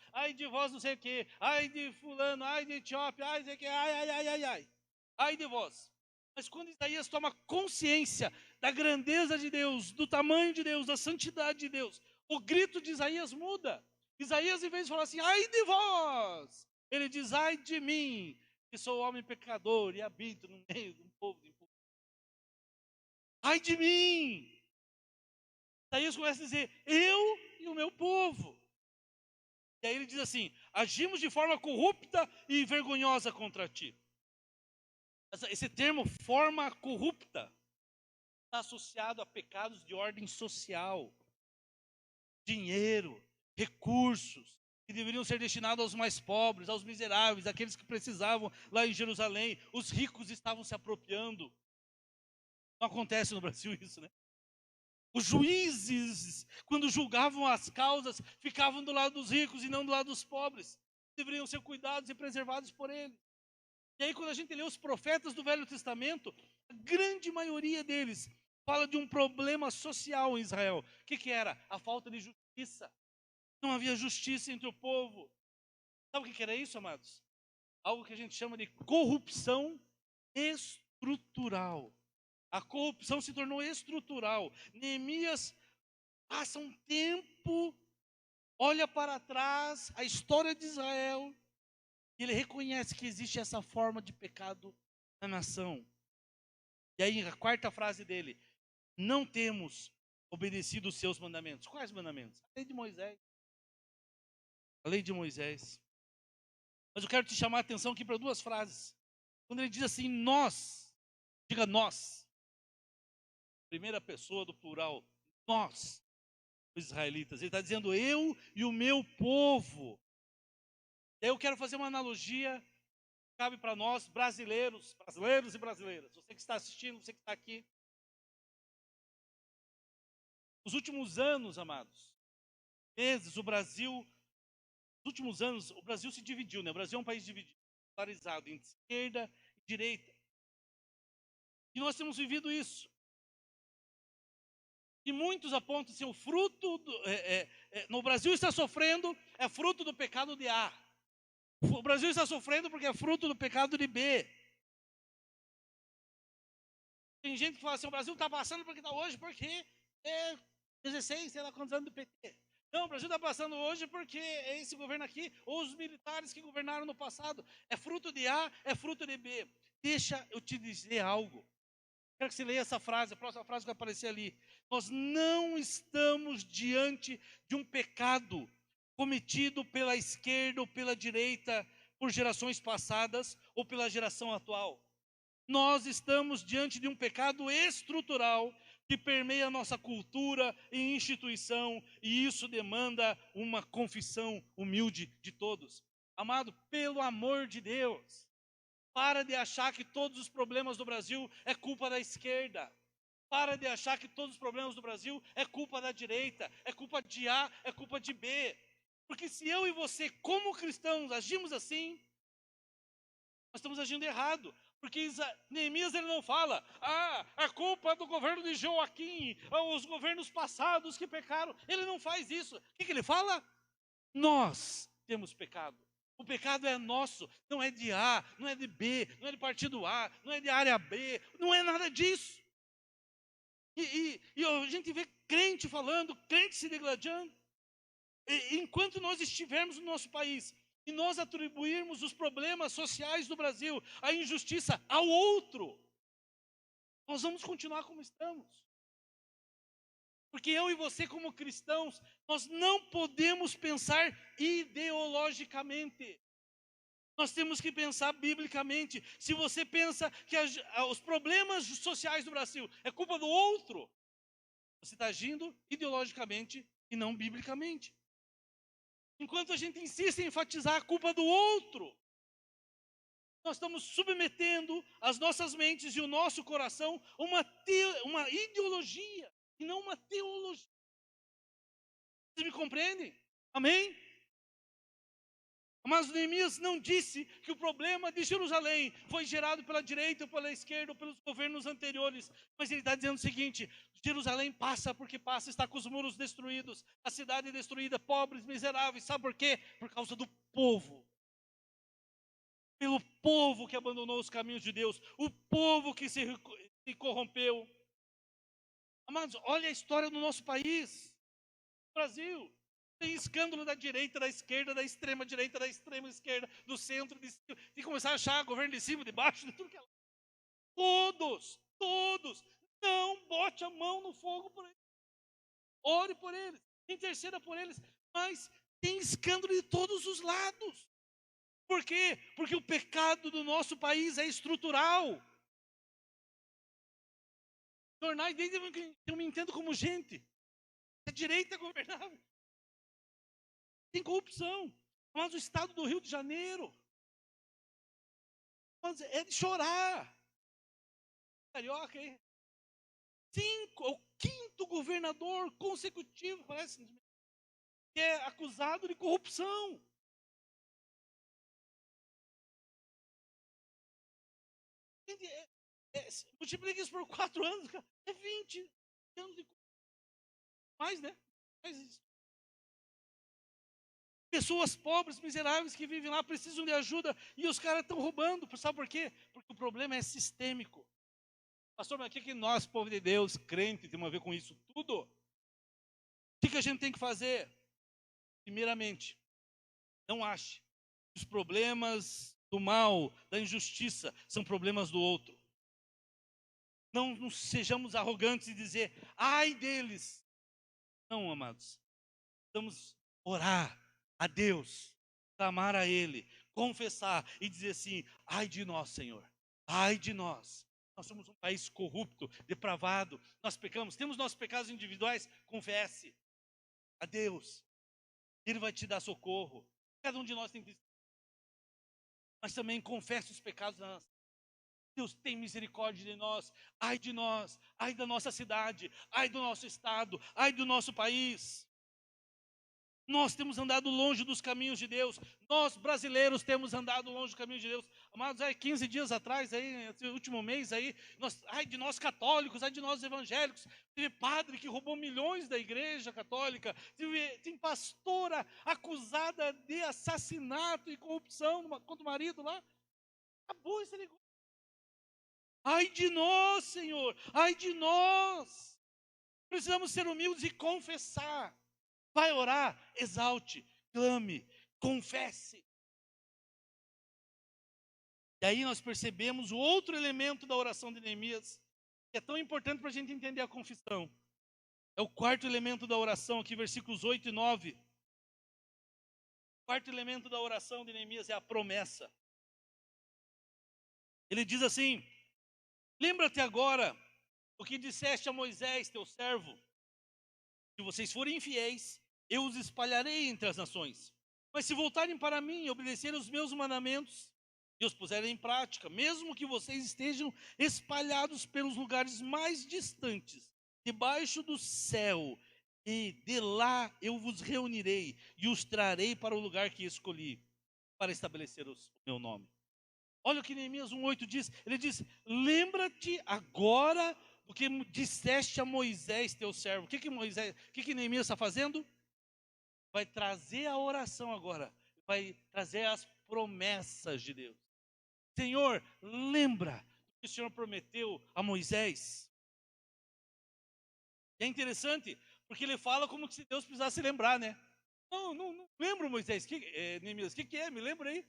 não sei o quê, ai de fulano, ai de Etiópia, ai de que, ai de vós. Mas quando Isaías toma consciência da grandeza de Deus, do tamanho de Deus, da santidade de Deus, o grito de Isaías muda. Isaías, em vez de falar assim: ai de vós, ele diz: ai de mim, que sou homem pecador e habito no meio de um povo impuro. Ai de mim! Isaías começa a dizer: eu e o meu povo. E aí ele diz assim: agimos de forma corrupta e vergonhosa contra ti. Esse termo, forma corrupta, está associado a pecados de ordem social, dinheiro, recursos, que deveriam ser destinados aos mais pobres, aos miseráveis, aqueles que precisavam lá em Jerusalém. Os ricos estavam se apropriando. Não acontece no Brasil isso, né? Os juízes, quando julgavam as causas, ficavam do lado dos ricos e não do lado dos pobres. Deveriam ser cuidados e preservados por eles. E aí, quando a gente lê os profetas do Velho Testamento, a grande maioria deles fala de um problema social em Israel. O que era? A falta de justiça. Não havia justiça entre o povo. Sabe o que era isso, amados? Algo que a gente chama de corrupção estrutural. A corrupção se tornou estrutural. Neemias passa um tempo, olha para trás, a história de Israel, e ele reconhece que existe essa forma de pecado na nação. E aí a quarta frase dele: não temos obedecido os seus mandamentos. Quais mandamentos? A lei de Moisés. A lei de Moisés. Mas eu quero te chamar a atenção aqui para 2 frases. Quando ele diz assim: nós, diga nós. Primeira pessoa do plural, nós, os israelitas. Ele está dizendo: eu e o meu povo. Eu quero fazer uma analogia cabe para nós, brasileiros e brasileiras, você que está assistindo, você que está aqui. Nos últimos anos, amados, meses, nos últimos anos, o Brasil se dividiu, né? O Brasil é um país dividido, polarizado entre esquerda e direita. E nós temos vivido isso. E muitos apontam assim, o fruto no Brasil está sofrendo, é fruto do pecado de A. O Brasil está sofrendo porque é fruto do pecado de B. Tem gente que fala assim, o Brasil está passando porque está hoje, porque é 16, sei lá quantos anos do PT. Não, o Brasil está passando hoje porque é esse governo aqui, ou os militares que governaram no passado. É fruto de A, é fruto de B. Deixa eu te dizer algo. Quero que você leia essa frase, a próxima frase que vai aparecer ali. Nós não estamos diante de um pecado cometido pela esquerda ou pela direita por gerações passadas ou pela geração atual. Nós estamos diante de um pecado estrutural que permeia a nossa cultura e instituição, e isso demanda uma confissão humilde de todos. Amado, pelo amor de Deus, para de achar que todos os problemas do Brasil é culpa da esquerda. Para de achar que todos os problemas do Brasil é culpa da direita, é culpa de A, é culpa de B. Porque se eu e você, como cristãos, agimos assim, nós estamos agindo errado. Porque Neemias ele não fala, a culpa é do governo de Joaquim, ou os governos passados que pecaram. Ele não faz isso. O que ele fala? Nós temos pecado. O pecado é nosso, não é de A, não é de B, não é de partido A, não é de área B, não é nada disso. E a gente vê crente falando, crente se degladiando. Enquanto nós estivermos no nosso país e nós atribuirmos os problemas sociais do Brasil, a injustiça ao outro, nós vamos continuar como estamos. Porque eu e você, como cristãos, nós não podemos pensar ideologicamente. Nós temos que pensar biblicamente. Se você pensa que os problemas sociais do Brasil é culpa do outro, você está agindo ideologicamente e não biblicamente. Enquanto a gente insiste em enfatizar a culpa do outro, nós estamos submetendo as nossas mentes e o nosso coração a uma ideologia e não uma teologia. Vocês me compreendem? Amém? Mas Neemias não disse que o problema de Jerusalém foi gerado pela direita ou pela esquerda ou pelos governos anteriores. Mas ele está dizendo o seguinte, Jerusalém passa porque passa, está com os muros destruídos, a cidade destruída, pobres, miseráveis. Sabe por quê? Por causa do povo. Pelo povo que abandonou os caminhos de Deus, o povo que se corrompeu. Amados, olha a história do nosso país, Brasil. Tem escândalo da direita, da esquerda, da extrema direita, da extrema esquerda, do centro, de começar a achar governo de cima, de baixo, de tudo que é. Todos, não bote a mão no fogo por eles. Ore por eles, interceda por eles, mas tem escândalo de todos os lados. Por quê? Porque o pecado do nosso país é estrutural. Jornais, desde que eu me entendo como gente, a direita governava. Tem corrupção. Mas o estado do Rio de Janeiro, mas é de chorar. Carioca, hein? O quinto governador consecutivo, parece, que é acusado de corrupção. Multiplica isso por 4 anos, cara, é 20 anos de corrupção. Mais, né? Mais isso. Pessoas pobres, miseráveis que vivem lá, precisam de ajuda e os caras estão roubando. Sabe por quê? Porque o problema é sistêmico. Pastor, mas o que nós, povo de Deus, crente, temos a ver com isso tudo? O que a gente tem que fazer? Primeiramente, não ache que os problemas do mal, da injustiça, são problemas do outro. Não sejamos arrogantes e dizer, ai deles. Não, amados. Vamos orar a Deus, clamar a Ele, confessar e dizer assim, ai de nós, Senhor, ai de nós. Nós somos um país corrupto, depravado, nós pecamos, temos nossos pecados individuais, confesse a Deus. Ele vai te dar socorro. Cada um de nós tem que. mas também confesse os pecados da nação. Deus, tem misericórdia de nós, ai da nossa cidade, ai do nosso estado, ai do nosso país. Nós temos andado longe dos caminhos de Deus. Nós, brasileiros, temos andado longe dos caminhos de Deus. Amados, 15 dias atrás, esse último mês ai de nós católicos, ai de nós evangélicos. Teve padre que roubou milhões da igreja católica. Tem pastora acusada de assassinato e corrupção contra o marido lá. Acabou esse negócio. Ai de nós, Senhor, ai de nós. Precisamos ser humildes e confessar. Vai orar, exalte, clame, confesse. E aí nós percebemos o outro elemento da oração de Neemias, que é tão importante para a gente entender a confissão. É o quarto elemento da oração, aqui versículos 8 e 9. O quarto elemento da oração de Neemias é a promessa. Ele diz assim: lembra-te agora o que disseste a Moisés, teu servo. Se vocês forem infiéis, eu os espalharei entre as nações. Mas se voltarem para mim e obedecerem os meus mandamentos e os puserem em prática, mesmo que vocês estejam espalhados pelos lugares mais distantes, debaixo do céu, e de lá eu vos reunirei e os trarei para o lugar que escolhi, para estabelecer o meu nome. Olha o que Neemias 1,8 diz. Ele diz: lembra-te agora do que disseste a Moisés, teu servo. O que Neemias está fazendo? Vai trazer a oração agora. Vai trazer as promessas de Deus. Senhor, lembra do que o Senhor prometeu a Moisés. E é interessante, porque ele fala como se Deus precisasse lembrar, né? Não lembro, Moisés. Neemias, o que é? Me lembra aí.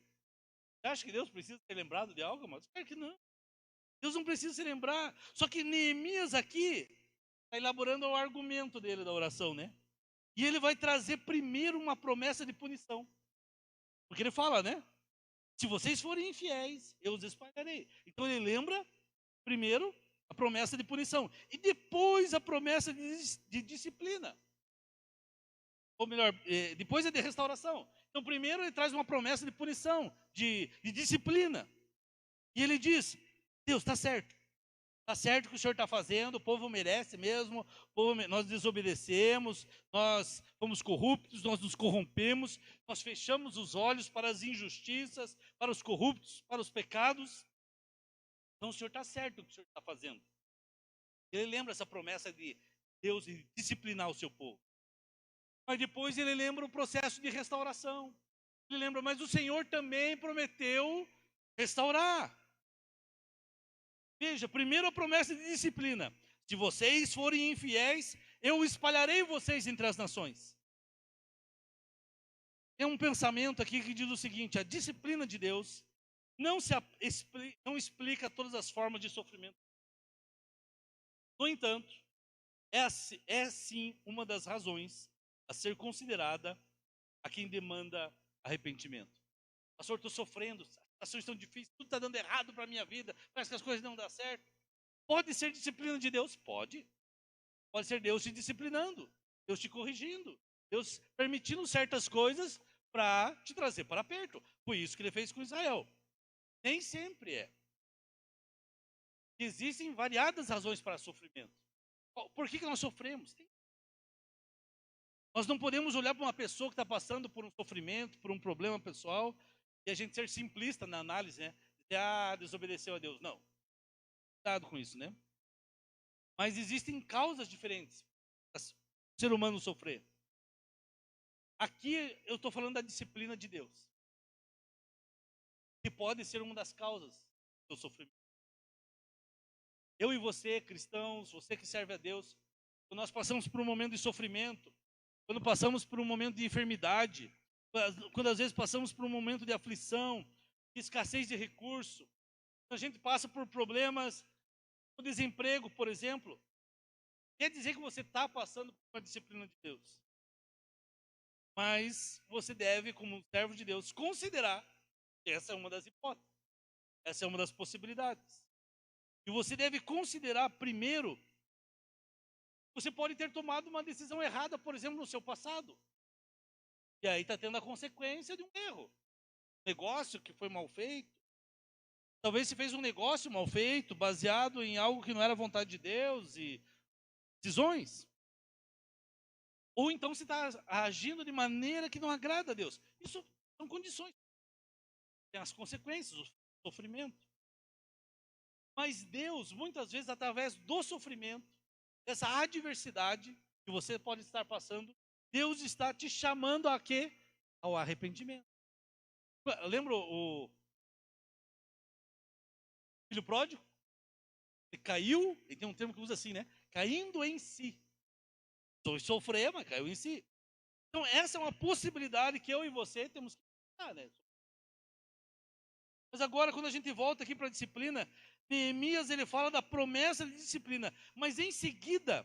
Você acha que Deus precisa ser lembrado de algo? Mas espero que não. Deus não precisa se lembrar. Só que Neemias aqui está elaborando o argumento dele da oração, né? E ele vai trazer primeiro uma promessa de punição. Porque ele fala, né? Se vocês forem infiéis, eu os espalharei. Então ele lembra primeiro a promessa de punição. E depois a promessa de disciplina. Ou melhor, depois é de restauração. Então primeiro ele traz uma promessa de punição, de disciplina. E ele diz: Deus, está certo. Está certo o que o Senhor está fazendo, o povo merece mesmo, nós desobedecemos, nós fomos corruptos, nós nos corrompemos, nós fechamos os olhos para as injustiças, para os corruptos, para os pecados. Então o Senhor está certo o que o Senhor está fazendo. Ele lembra essa promessa de Deus de disciplinar o seu povo. Mas depois ele lembra o processo de restauração. Ele lembra, mas o Senhor também prometeu restaurar. Veja, primeiro a promessa de disciplina. Se vocês forem infiéis, eu espalharei vocês entre as nações. Tem um pensamento aqui que diz o seguinte: a disciplina de Deus não explica todas as formas de sofrimento. No entanto, é sim uma das razões a ser considerada a quem demanda arrependimento. Pastor, estou sofrendo, as situações estão difíceis, tudo está dando errado para a minha vida, parece que as coisas não dão certo. Pode ser disciplina de Deus? Pode. Pode ser Deus te disciplinando, Deus te corrigindo, Deus permitindo certas coisas para te trazer para perto. Foi isso que ele fez com Israel. Nem sempre é. Existem variadas razões para sofrimento. Por que nós sofremos? Nós não podemos olhar para uma pessoa que está passando por um sofrimento, por um problema pessoal, e a gente ser simplista na análise, né? Dizer, desobedeceu a Deus. Não. Cuidado com isso, né? Mas existem causas diferentes para o ser humano sofrer. Aqui eu estou falando da disciplina de Deus, que pode ser uma das causas do sofrimento. Eu e você, cristãos, você que serve a Deus, quando nós passamos por um momento de sofrimento, quando passamos por um momento de enfermidade, quando às vezes passamos por um momento de aflição, de escassez de recurso, quando a gente passa por problemas, o desemprego, por exemplo, quer dizer que você está passando por uma disciplina de Deus. Mas você deve, como servo de Deus, considerar que essa é uma das hipóteses, essa é uma das possibilidades. E você deve considerar primeiro, você pode ter tomado uma decisão errada, por exemplo, no seu passado. E aí está tendo a consequência de um erro. negócio que foi mal feito. Talvez você fez um negócio mal feito, baseado em algo que não era vontade de Deus e decisões. Ou então você está agindo de maneira que não agrada a Deus. Isso são condições. Tem as consequências, o sofrimento. Mas Deus, muitas vezes, através do sofrimento, dessa adversidade que você pode estar passando, Deus está te chamando a quê? Ao arrependimento. Lembra o filho pródigo? Ele caiu, e tem um termo que usa assim, né? Caindo em si. Sofrer, mas caiu em si. Então, essa é uma possibilidade que eu e você temos que pensar, né? Mas agora, quando a gente volta aqui para a disciplina, Neemias, ele fala da promessa de disciplina, mas em seguida,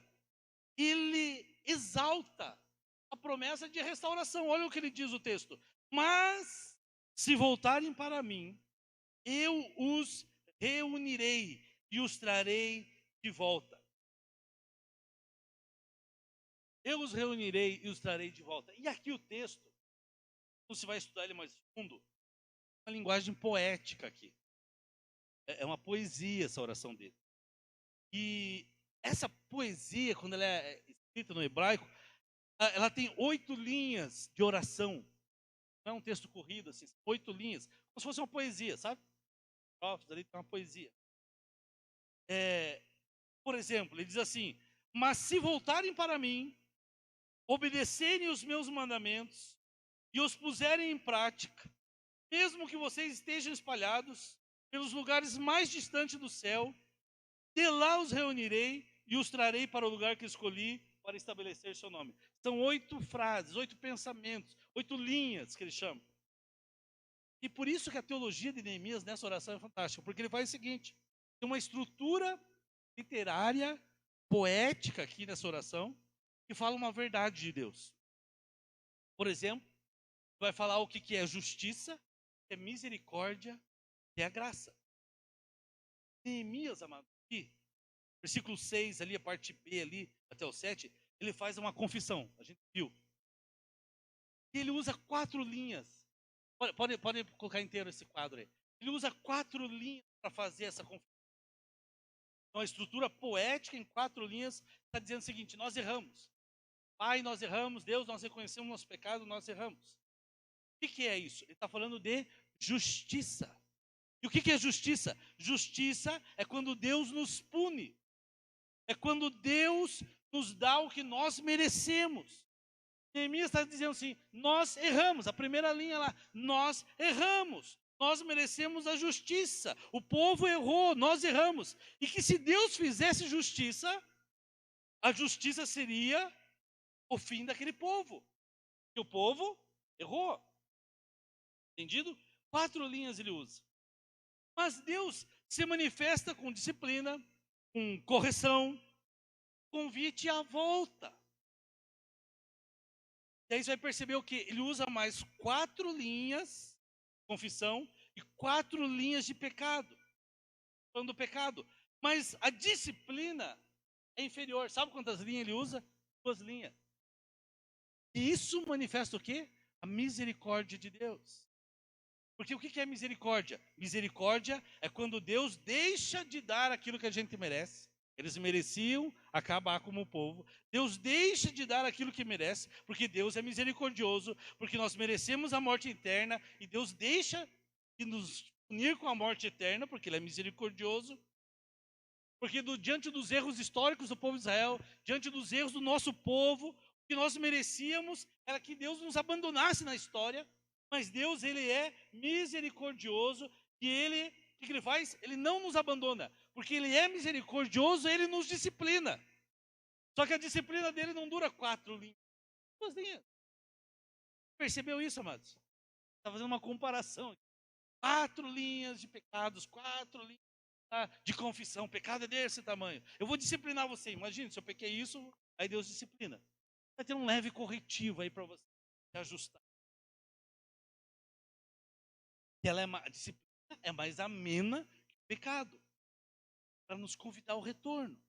ele exalta a promessa de restauração. Olha o que ele diz o texto. Mas, se voltarem para mim, eu os reunirei e os trarei de volta. Eu os reunirei e os trarei de volta. E aqui o texto, você vai estudar ele mais fundo, uma linguagem poética aqui. É uma poesia essa oração dele. E essa poesia, quando ela é escrita no hebraico, ela tem 8 linhas de oração. Não é um texto corrido, assim, 8 linhas. Como se fosse uma poesia, sabe? Prófetos ali tem uma poesia. Por exemplo, ele diz assim: mas se voltarem para mim, obedecerem os meus mandamentos e os puserem em prática, mesmo que vocês estejam espalhados pelos lugares mais distantes do céu, de lá os reunirei e os trarei para o lugar que escolhi para estabelecer seu nome. São 8 frases, 8 pensamentos, 8 linhas que ele chama. E por isso que a teologia de Neemias nessa oração é fantástica, porque ele faz o seguinte: tem uma estrutura literária, poética aqui nessa oração, que fala uma verdade de Deus. Por exemplo, vai falar o que é justiça, que é misericórdia, que é a graça. Neemias, amado, aqui, versículo 6, ali, a parte B, ali, até o 7, ele faz uma confissão, a gente viu. E ele usa 4 linhas. Pode colocar inteiro esse quadro aí. Ele usa 4 linhas para fazer essa confissão. Então, a estrutura poética em 4 linhas está dizendo o seguinte: nós erramos. Pai, nós erramos. Deus, nós reconhecemos nosso pecado, nós erramos. O que é isso? Ele está falando de justiça. E o que é justiça? Justiça é quando Deus nos pune. É quando Deus nos dá o que nós merecemos. Neemias está dizendo assim: nós erramos. A primeira linha lá, nós erramos. Nós merecemos a justiça. O povo errou, nós erramos. E que se Deus fizesse justiça, a justiça seria o fim daquele povo. Porque o povo errou. Entendido? 4 linhas ele usa. Mas Deus se manifesta com disciplina, com correção, convite à volta. E aí você vai perceber o que? Ele usa mais 4 linhas de confissão e 4 linhas de pecado. Falando do pecado. Mas a disciplina é inferior. Sabe quantas linhas ele usa? 2 linhas. E isso manifesta o quê? A misericórdia de Deus. Porque o que é misericórdia? Misericórdia é quando Deus deixa de dar aquilo que a gente merece. Eles mereciam acabar como povo. Deus deixa de dar aquilo que merece, porque Deus é misericordioso, porque nós merecemos a morte eterna, e Deus deixa de nos unir com a morte eterna, porque Ele é misericordioso. Porque diante dos erros históricos do povo de Israel, diante dos erros do nosso povo, o que nós merecíamos era que Deus nos abandonasse na história. Mas Deus, Ele é misericordioso, e Ele, o que Ele faz? Ele não nos abandona, porque Ele é misericordioso, Ele nos disciplina. Só que a disciplina dele não dura 4 linhas, 2 linhas. Percebeu isso, amados? Está fazendo uma comparação. 4 linhas de pecados, 4 linhas de confissão. Pecado é desse tamanho. Eu vou disciplinar você. Imagina, se eu pequei isso, aí Deus disciplina. Vai ter um leve corretivo aí para você se ajustar. E a disciplina é mais amena que o pecado, para nos convidar ao retorno.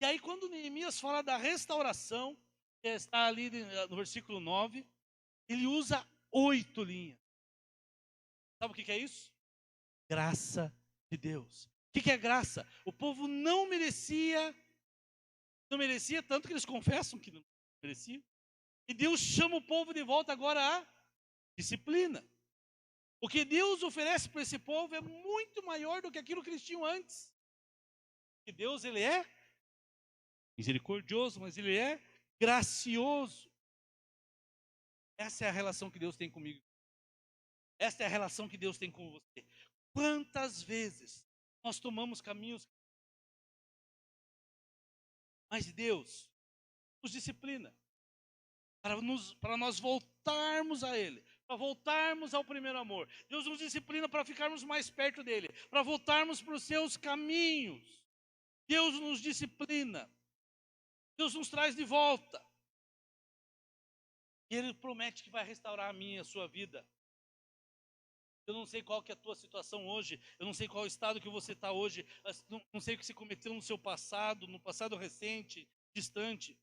E aí, quando Neemias fala da restauração, que está ali no versículo 9, ele usa 8 linhas. Sabe o que é isso? Graça de Deus. O que é graça? O povo não merecia tanto que eles confessam que não mereciam. E Deus chama o povo de volta agora à disciplina. O que Deus oferece para esse povo é muito maior do que aquilo que eles tinham antes. E Deus, ele é misericordioso, mas ele é gracioso. Essa é a relação que Deus tem comigo. Essa é a relação que Deus tem com você. Quantas vezes nós tomamos caminhos, mas Deus nos disciplina para nós voltarmos a Ele, para voltarmos ao primeiro amor. Deus nos disciplina para ficarmos mais perto dEle, para voltarmos para os seus caminhos. Deus nos disciplina. Deus nos traz de volta. E Ele promete que vai restaurar a minha e a sua vida. Eu não sei qual que é a tua situação hoje, eu não sei qual estado que você está hoje, não sei o que você cometeu no seu passado, no passado recente, distante.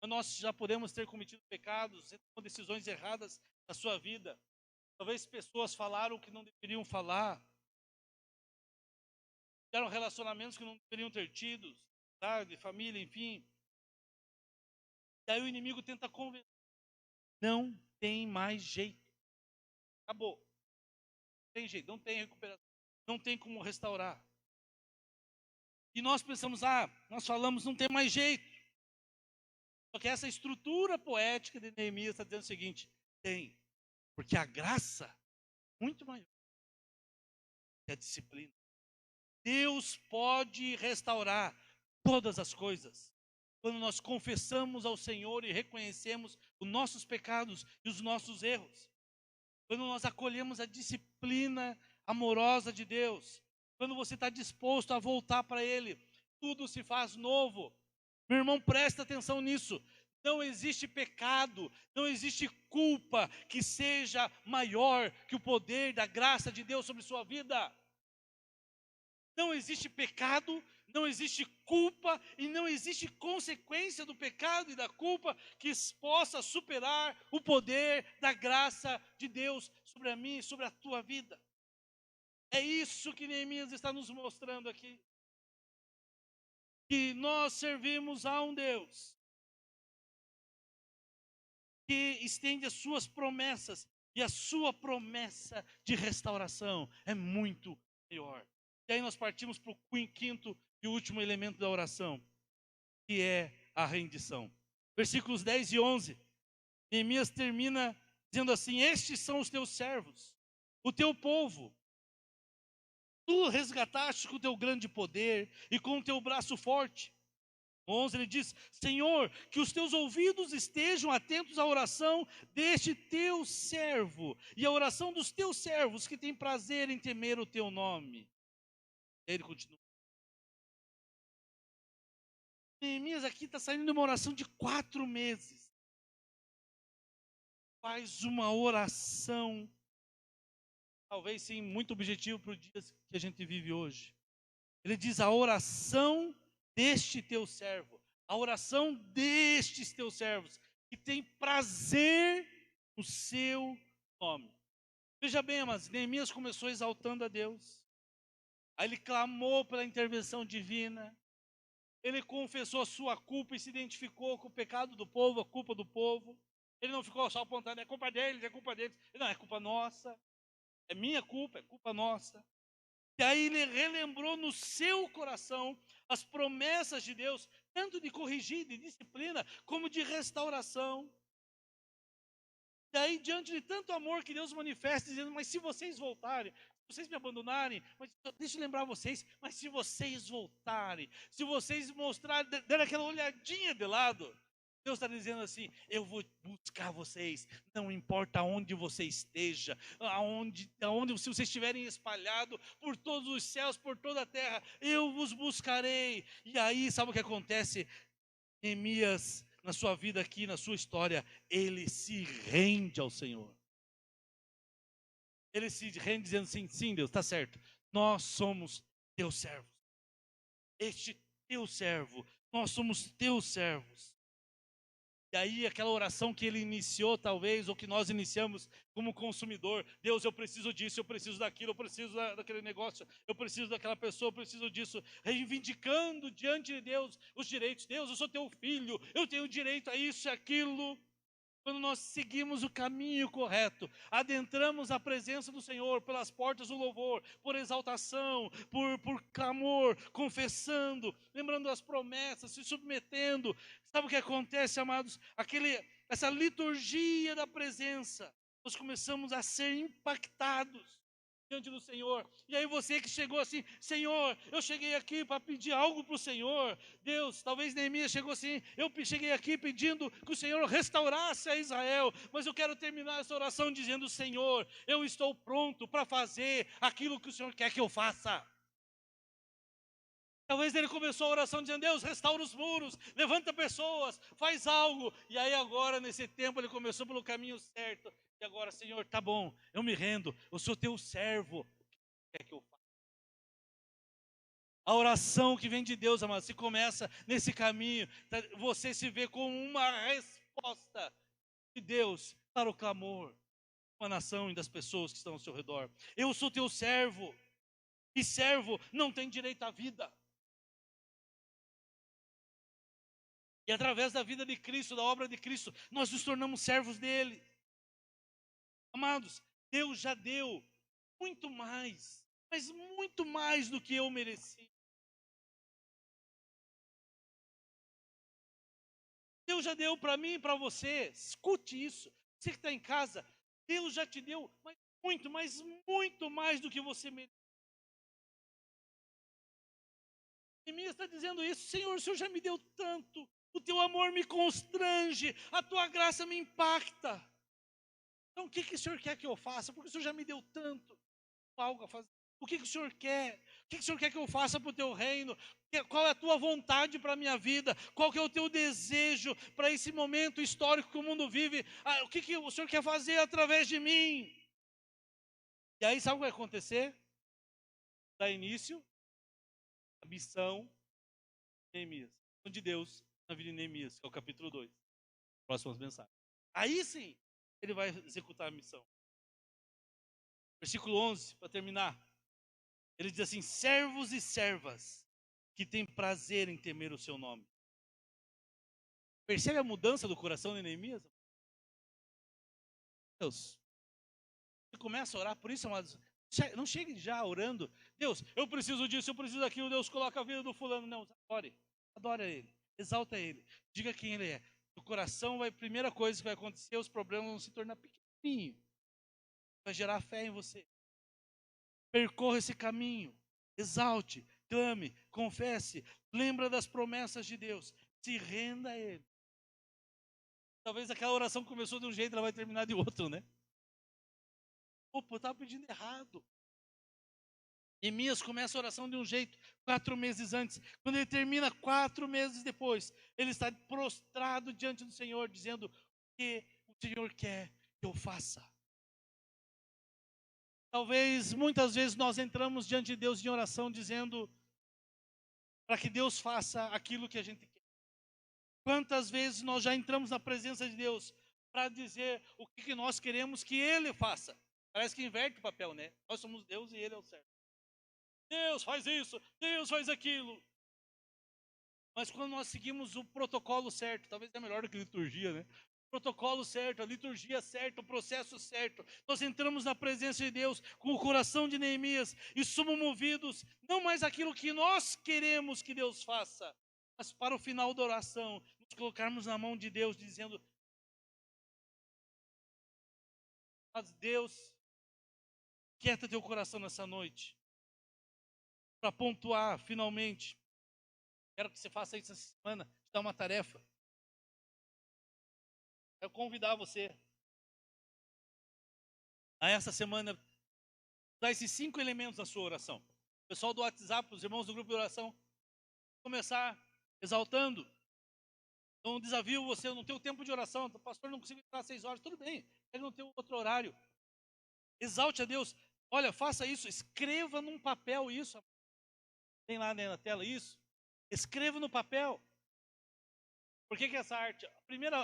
Mas nós já podemos ter cometido pecados, decisões erradas na sua vida. Talvez pessoas falaram o que não deveriam falar, tiveram relacionamentos que não deveriam ter tido, sabe, de família, enfim. E aí o inimigo tenta convencer. Não tem mais jeito. Acabou. Não tem jeito, não tem recuperação, não tem como restaurar. E nós pensamos, nós falamos, não tem mais jeito. Só que essa estrutura poética de Neemias está dizendo o seguinte: tem, porque a graça é muito maior que a disciplina. Deus pode restaurar todas as coisas. Quando nós confessamos ao Senhor e reconhecemos os nossos pecados e os nossos erros. Quando nós acolhemos a disciplina amorosa de Deus. Quando você está disposto a voltar para Ele, tudo se faz novo. Meu irmão, presta atenção nisso. Não existe pecado, não existe culpa que seja maior que o poder da graça de Deus sobre sua vida. Não existe pecado, não existe culpa e não existe consequência do pecado e da culpa que possa superar o poder da graça de Deus sobre a mim e sobre a tua vida. É isso que Neemias está nos mostrando aqui. Que nós servimos a um Deus que estende as suas promessas e a sua promessa de restauração é muito maior. E aí nós partimos para o quinto e último elemento da oração, que é a rendição. Versículos 10 e 11. Neemias termina dizendo assim: estes são os teus servos, o teu povo. Tu resgataste com o teu grande poder e com o teu braço forte. 11 ele diz: Senhor, que os teus ouvidos estejam atentos à oração deste teu servo e à oração dos teus servos que têm prazer em temer o teu nome. Ele continua. Neemias aqui está saindo de uma oração de 4 meses. Faz uma oração, talvez sim, muito objetivo para o dia que a gente vive hoje. Ele diz: a oração deste teu servo, a oração destes teus servos, que tem prazer no seu nome. Veja bem, amados, Neemias começou exaltando a Deus. Aí ele clamou pela intervenção divina. Ele confessou a sua culpa e se identificou com o pecado do povo, a culpa do povo. Ele não ficou só apontando, é culpa deles, é culpa deles. Não, é culpa nossa. É minha culpa, é culpa nossa. E aí ele relembrou no seu coração as promessas de Deus, tanto de corrigir, de disciplina, como de restauração. E aí, diante de tanto amor que Deus manifesta, dizendo: mas se vocês voltarem, se vocês me abandonarem, mas deixa eu lembrar vocês, mas se vocês voltarem, se vocês mostrarem, der aquela olhadinha de lado, Deus está dizendo assim: eu vou buscar vocês, não importa onde você esteja, aonde se vocês estiverem espalhados por todos os céus, por toda a terra, eu vos buscarei. E aí, sabe o que acontece? Neemias, na sua vida aqui, na sua história, ele se rende ao Senhor. Ele se rende dizendo assim: sim, Deus, está certo, nós somos teus servos. Este teu servo, nós somos teus servos. E aí aquela oração que ele iniciou talvez, ou que nós iniciamos como consumidor, Deus, eu preciso disso, eu preciso daquilo, eu preciso daquele negócio, eu preciso daquela pessoa, eu preciso disso, reivindicando diante de Deus os direitos. Deus, eu sou teu filho, eu tenho direito a isso e aquilo. Quando nós seguimos o caminho correto, adentramos a presença do Senhor pelas portas do louvor, por exaltação, por clamor, confessando, lembrando as promessas, se submetendo. Sabe o que acontece, amados? Essa liturgia da presença, nós começamos a ser impactados diante do Senhor. E aí você que chegou assim, Senhor, eu cheguei aqui para pedir algo para o Senhor. Deus, talvez Neemias chegou assim, eu cheguei aqui pedindo que o Senhor restaurasse a Israel, mas eu quero terminar essa oração dizendo, Senhor, eu estou pronto para fazer aquilo que o Senhor quer que eu faça. Talvez ele começou a oração dizendo, Deus, restaura os muros, levanta pessoas, faz algo. E aí agora, nesse tempo, ele começou pelo caminho certo. E agora, Senhor, tá bom, eu me rendo, eu sou teu servo. O que é que eu faço? A oração que vem de Deus, amado, se começa nesse caminho, você se vê como uma resposta de Deus para o clamor da nação e das pessoas que estão ao seu redor. Eu sou teu servo, e servo não tem direito à vida. E através da vida de Cristo, da obra de Cristo, nós nos tornamos servos dele. Amados, Deus já deu muito mais, mas muito mais do que eu mereci. Deus já deu para mim e para você. Escute isso. Você que está em casa, Deus já te deu mas muito mais do que você merece. Neemias está dizendo isso. Senhor, o Senhor já me deu tanto. O teu amor me constrange. A tua graça me impacta. Então o que o Senhor quer que eu faça? Porque o Senhor já me deu tanto. Algo a fazer. O que o Senhor quer? O que o Senhor quer que eu faça para o teu reino? Qual é a tua vontade para a minha vida? Qual que é o teu desejo para esse momento histórico que o mundo vive? O que o Senhor quer fazer através de mim? E aí sabe o que vai acontecer? Dá início a missão de Neemias. A missão de Deus na vida de Neemias, que é o capítulo 2. Próximas mensagens. Aí sim, ele vai executar a missão. Versículo 11, para terminar. Ele diz assim, servos e servas que têm prazer em temer o seu nome. Percebe a mudança do coração de Neemias? Deus, você começa a orar, por isso, amados, não chegue já orando, Deus, eu preciso disso, eu preciso daquilo, Deus, coloca a vida do fulano. Não, adore ele, exalta ele, diga quem ele é. O coração vai, primeira coisa que vai acontecer, os problemas vão se tornar pequenininhos. Vai gerar fé em você. Percorra esse caminho, exalte, clame, confesse, lembra das promessas de Deus, se renda a Ele. Talvez aquela oração começou de um jeito, ela vai terminar de outro, né? Opa, eu estava pedindo errado. Neemias começa a oração de um jeito, 4 meses antes. Quando ele termina 4 meses depois, ele está prostrado diante do Senhor, dizendo o que o Senhor quer que eu faça. Talvez, muitas vezes, nós entramos diante de Deus em oração, dizendo para que Deus faça aquilo que a gente quer. Quantas vezes nós já entramos na presença de Deus para dizer o que nós queremos que Ele faça? Parece que inverte o papel, né? Nós somos Deus e Ele é o certo. Deus faz isso, Deus faz aquilo. Mas quando nós seguimos o protocolo certo, talvez é melhor do que liturgia, né? O protocolo certo, a liturgia certa, o processo certo. Nós entramos na presença de Deus com o coração de Neemias e somos movidos não mais aquilo que nós queremos que Deus faça, mas para o final da oração, nos colocarmos na mão de Deus, dizendo: mas Deus, quieta teu coração nessa noite. Para pontuar, finalmente, quero que você faça isso essa semana, te dar uma tarefa. Quero convidar você a essa semana dar esses 5 elementos na sua oração. O pessoal do WhatsApp, os irmãos do grupo de oração, começar exaltando. Então, desafio você, eu não tenho tempo de oração, pastor, não consigo entrar às 6 horas, tudo bem, ele não tem outro horário. Exalte a Deus. Olha, faça isso, escreva num papel isso. Tem lá na tela isso. Escreva no papel. Por que essa arte?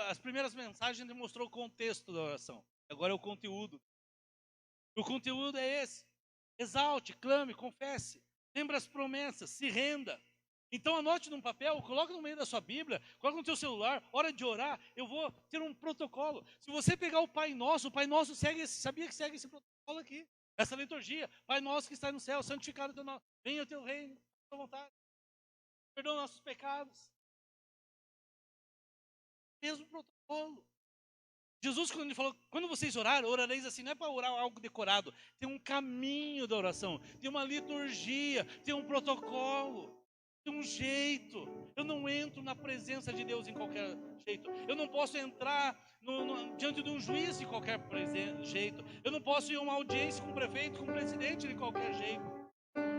As primeiras mensagens demonstrou o contexto da oração. Agora é o conteúdo. O conteúdo é esse. Exalte, clame, confesse. Lembre as promessas, se renda. Então anote num papel, coloque no meio da sua Bíblia, coloque no seu celular, hora de orar, eu vou ter um protocolo. Se você pegar o Pai Nosso segue, sabia que segue esse protocolo aqui? Essa liturgia, Pai Nosso que está no céu, santificado o teu nome, venha o teu reino, a tua vontade. Perdoa nossos pecados. Mesmo protocolo. Jesus, quando ele falou, quando vocês orarem, orareis assim, não é para orar algo decorado. Tem um caminho da oração, tem uma liturgia, tem um protocolo, tem um jeito. Eu não entro na presença de Deus em qualquer jeito. Eu não posso entrar diante de um juiz de qualquer jeito. Eu não posso ir a uma audiência com o prefeito, com o presidente de qualquer jeito.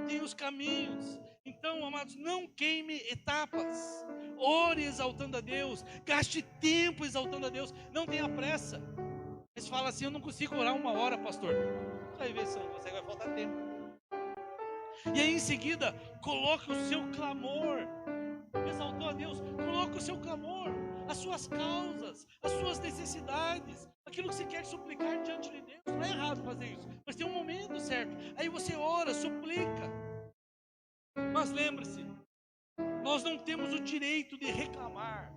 Tem os caminhos. Então, amados, não queime etapas. Ore exaltando a Deus. Gaste tempo exaltando a Deus. Não tenha pressa. Mas fala assim, eu não consigo orar 1 hora, pastor. Vai ver se você vai faltar tempo. E aí em seguida, coloque o seu clamor. Exaltou a Deus. Coloque o seu clamor. As suas causas, as suas necessidades, aquilo que você quer suplicar diante de Deus. Não é errado fazer isso, mas tem um momento certo. Aí você ora, suplica. Mas lembre-se, nós não temos o direito de reclamar,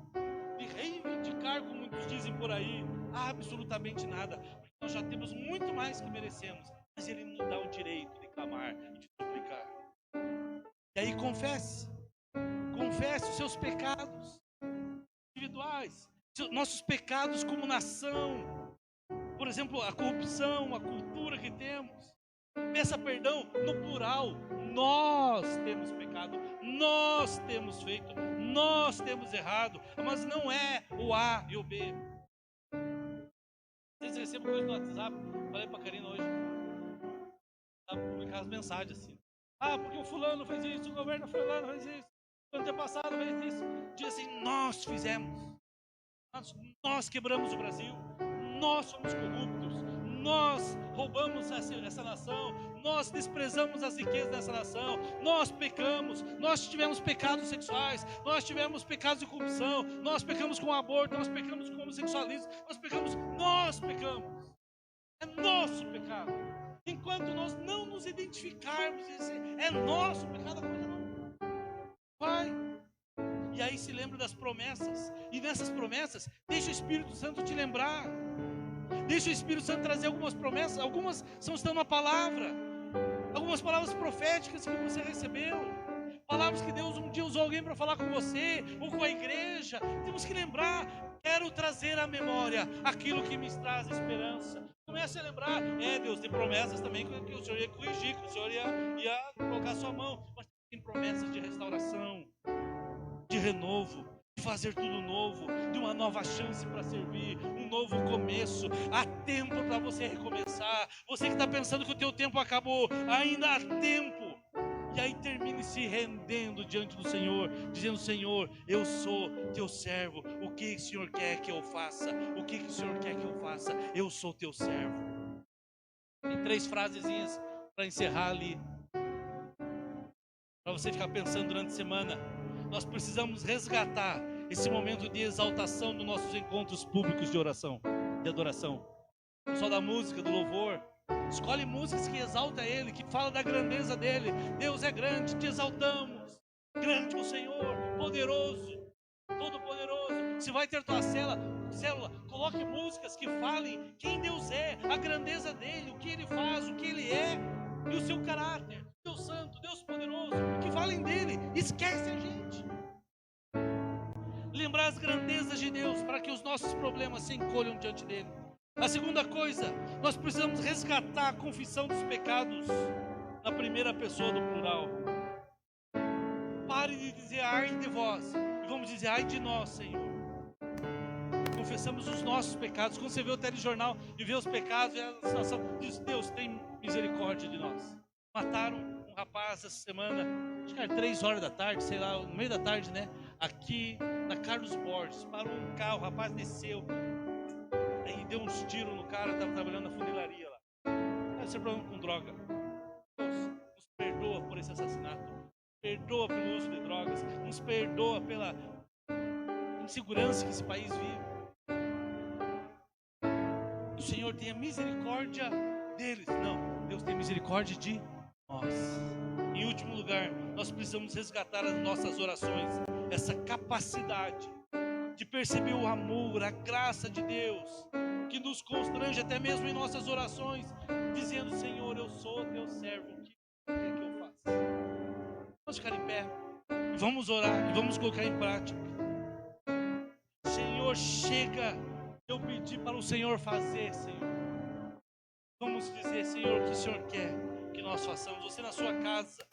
de reivindicar, como muitos dizem por aí, absolutamente nada, porque nós já temos muito mais que merecemos, mas Ele nos dá o direito de clamar e de suplicar. E aí confesse os seus pecados individuais, nossos pecados como nação, por exemplo, a corrupção, a cultura que temos. Peça perdão no plural. Nós temos pecado, nós temos feito, nós temos errado, mas não é o A e o B. Vocês recebem coisa no WhatsApp? Falei pra Karina hoje, sabe, publicar as mensagens assim. Porque o fulano fez isso, o governo fulano fez isso, o antepassado fez isso. Diz assim, nós fizemos. Nós quebramos o Brasil, nós somos corruptos, nós roubamos essa nação, nós desprezamos as riquezas dessa nação, nós pecamos, nós tivemos pecados sexuais, nós tivemos pecados de corrupção, nós pecamos com aborto, nós pecamos com homossexualismo, nós pecamos, é nosso pecado. Enquanto nós não nos identificarmos, é nosso pecado, a coisa não vai. E aí se lembra das promessas. E nessas promessas, deixa o Espírito Santo te lembrar. Deixa o Espírito Santo trazer algumas promessas. Algumas estão na palavra. Algumas palavras proféticas que você recebeu. Palavras que Deus um dia usou alguém para falar com você. Ou com a igreja. Temos que lembrar. Quero trazer à memória aquilo que me traz esperança. Comece a lembrar. Deus tem promessas também que o Senhor ia corrigir. Que o Senhor ia colocar a sua mão. Mas tem promessas de restauração, de renovo, de fazer tudo novo, de uma nova chance para servir, um novo começo. Há tempo para você recomeçar. Você que está pensando que o teu tempo acabou, ainda há tempo. E aí termine se rendendo diante do Senhor, dizendo, Senhor, eu sou teu servo. O que o Senhor quer que eu faça? O que o Senhor quer que eu faça? Eu sou teu servo. Tem 3 frasezinhas para encerrar ali, para você ficar pensando durante a semana. Nós precisamos resgatar esse momento de exaltação dos nossos encontros públicos de oração, de adoração. O pessoal da música, do louvor, escolhe músicas que exaltam Ele, que falam da grandeza dEle. Deus é grande, te exaltamos. Grande o Senhor, poderoso, todo-poderoso. Se vai ter tua célula, coloque músicas que falem quem Deus é, a grandeza dEle, o que Ele faz, o que Ele é e o seu caráter. Deus santo, Deus poderoso, que falem dele. Esquece a gente. Lembrar as grandezas de Deus para que os nossos problemas se encolham diante dele. A segunda coisa, nós precisamos resgatar a confissão dos pecados na primeira pessoa do plural. Pare de dizer ai de vós e vamos dizer ai de nós, Senhor. Confessamos os nossos pecados. Quando você vê o telejornal e vê os pecados e a situação, diz, Deus tem misericórdia de nós. Mataram um rapaz essa semana, acho que era 3 horas da tarde, sei lá, no meio da tarde, né? Aqui na Carlos Borges, parou um carro, o rapaz desceu, aí deu uns tiros no cara, estava trabalhando na funilaria lá. Deve ser problema com droga. Deus nos perdoa por esse assassinato, perdoa pelo uso de drogas, nos perdoa pela insegurança que esse país vive. Que o Senhor tenha misericórdia deles. Não, Deus tem misericórdia de nós. Em último lugar, nós precisamos resgatar as nossas orações, essa capacidade de perceber o amor, a graça de Deus, que nos constrange até mesmo em nossas orações, dizendo: Senhor, eu sou teu servo, o que quer que eu faça? Vamos ficar em pé e vamos orar e vamos colocar em prática. Senhor, chega, eu pedi para o Senhor fazer, Senhor. Vamos dizer: Senhor, o que o Senhor quer que nós façamos? Você na sua casa,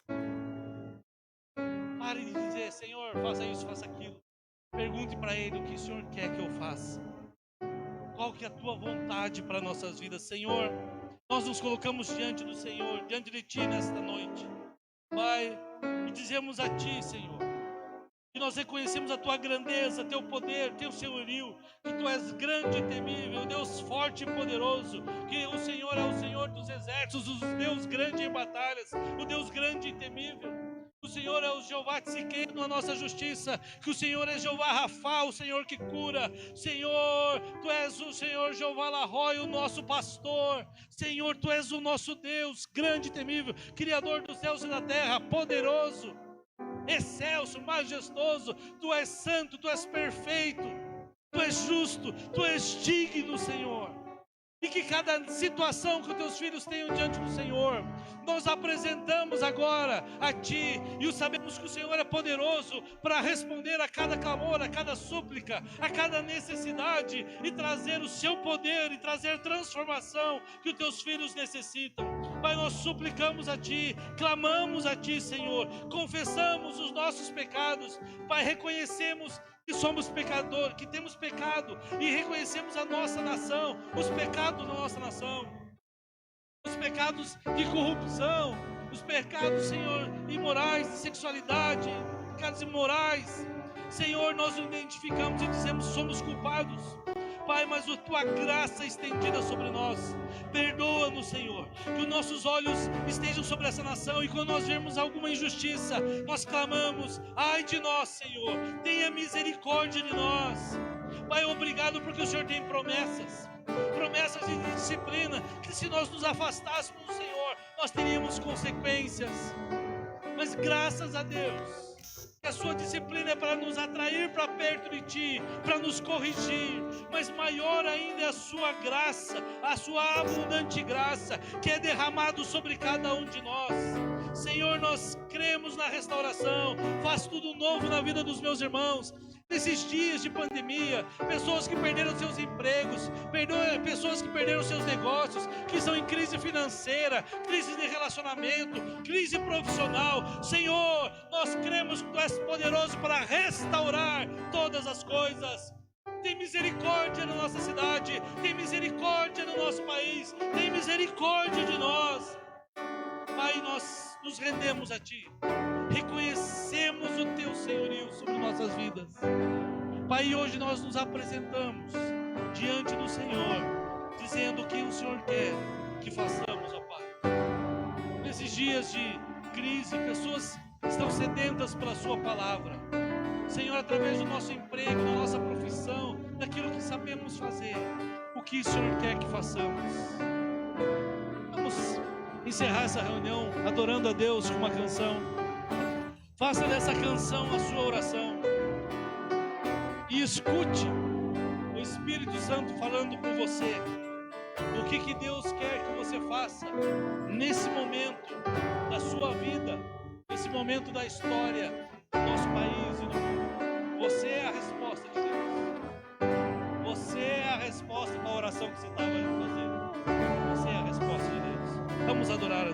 pare de dizer: Senhor, faça isso, faça aquilo. Pergunte para Ele o que o Senhor quer que eu faça. Qual que é a tua vontade para nossas vidas? Senhor, nós nos colocamos diante do Senhor, diante de Ti nesta noite, Pai, e dizemos a Ti, Senhor, que nós reconhecemos a Tua grandeza, Teu poder, Teu senhorio, que Tu és grande e temível, Deus forte e poderoso, que o Senhor é o Senhor dos exércitos, o Deus grande em batalhas, o Deus grande e temível. O Senhor é o Jeová Tsiqueno, a nossa justiça, que o Senhor é Jeová Rafá, o Senhor que cura. Senhor, Tu és o Senhor Jeová Larrói, o nosso pastor. Senhor, Tu és o nosso Deus, grande e temível, Criador dos céus e da terra, poderoso, excelso, majestoso. Tu és santo, Tu és perfeito, Tu és justo, Tu és digno, Senhor. E que cada situação que os Teus filhos tenham diante do Senhor, nós apresentamos agora a Ti, e sabemos que o Senhor é poderoso para responder a cada clamor, a cada súplica, a cada necessidade, e trazer o Seu poder, e trazer transformação que os Teus filhos necessitam. Pai, nós suplicamos a Ti, clamamos a Ti, Senhor, confessamos os nossos pecados, Pai, reconhecemos que somos pecadores, que temos pecado, e reconhecemos a nossa nação, os pecados da nossa nação, os pecados de corrupção, os pecados, Senhor, imorais, de sexualidade, pecados imorais. Senhor, nós nos identificamos e dizemos: somos culpados. Pai, mas a Tua graça estendida sobre nós, perdoa-nos, Senhor, que os nossos olhos estejam sobre essa nação, e quando nós vermos alguma injustiça, nós clamamos: ai de nós, Senhor, tenha misericórdia de nós. Pai, obrigado porque o Senhor tem promessas de disciplina, que se nós nos afastássemos do Senhor, nós teríamos consequências, mas graças a Deus, a Sua disciplina é para nos atrair para perto de Ti, para nos corrigir, mas maior ainda é a Sua graça, a Sua abundante graça, que é derramado sobre cada um de nós. Senhor, nós cremos na restauração. Faz tudo novo na vida dos meus irmãos. Nesses dias de pandemia, pessoas que perderam seus empregos, pessoas que perderam seus negócios, que estão em crise financeira, crise de relacionamento, crise profissional. Senhor, nós cremos que Tu és poderoso para restaurar todas as coisas. Tem misericórdia na nossa cidade, tem misericórdia no nosso país, tem misericórdia de nós. Pai, nós nos rendemos a Ti, reconhecemos o Teu senhorio sobre nossas vidas. Pai, hoje nós nos apresentamos diante do Senhor, dizendo o que o Senhor quer que façamos, ó Pai. Nesses dias de crise, pessoas estão sedentas pela Sua palavra. Senhor, através do nosso emprego, da nossa profissão, daquilo que sabemos fazer, o que o Senhor quer que façamos. Vamos encerrar essa reunião adorando a Deus com uma canção. Faça dessa canção a sua oração e escute o Espírito Santo falando com você o que Deus quer que você faça nesse momento da sua vida, nesse momento da história do nosso país e do mundo. Você é a resposta de Deus. Você é a resposta para a oração que você estava fazendo. Você é a resposta de Deus. Vamos adorar a Deus.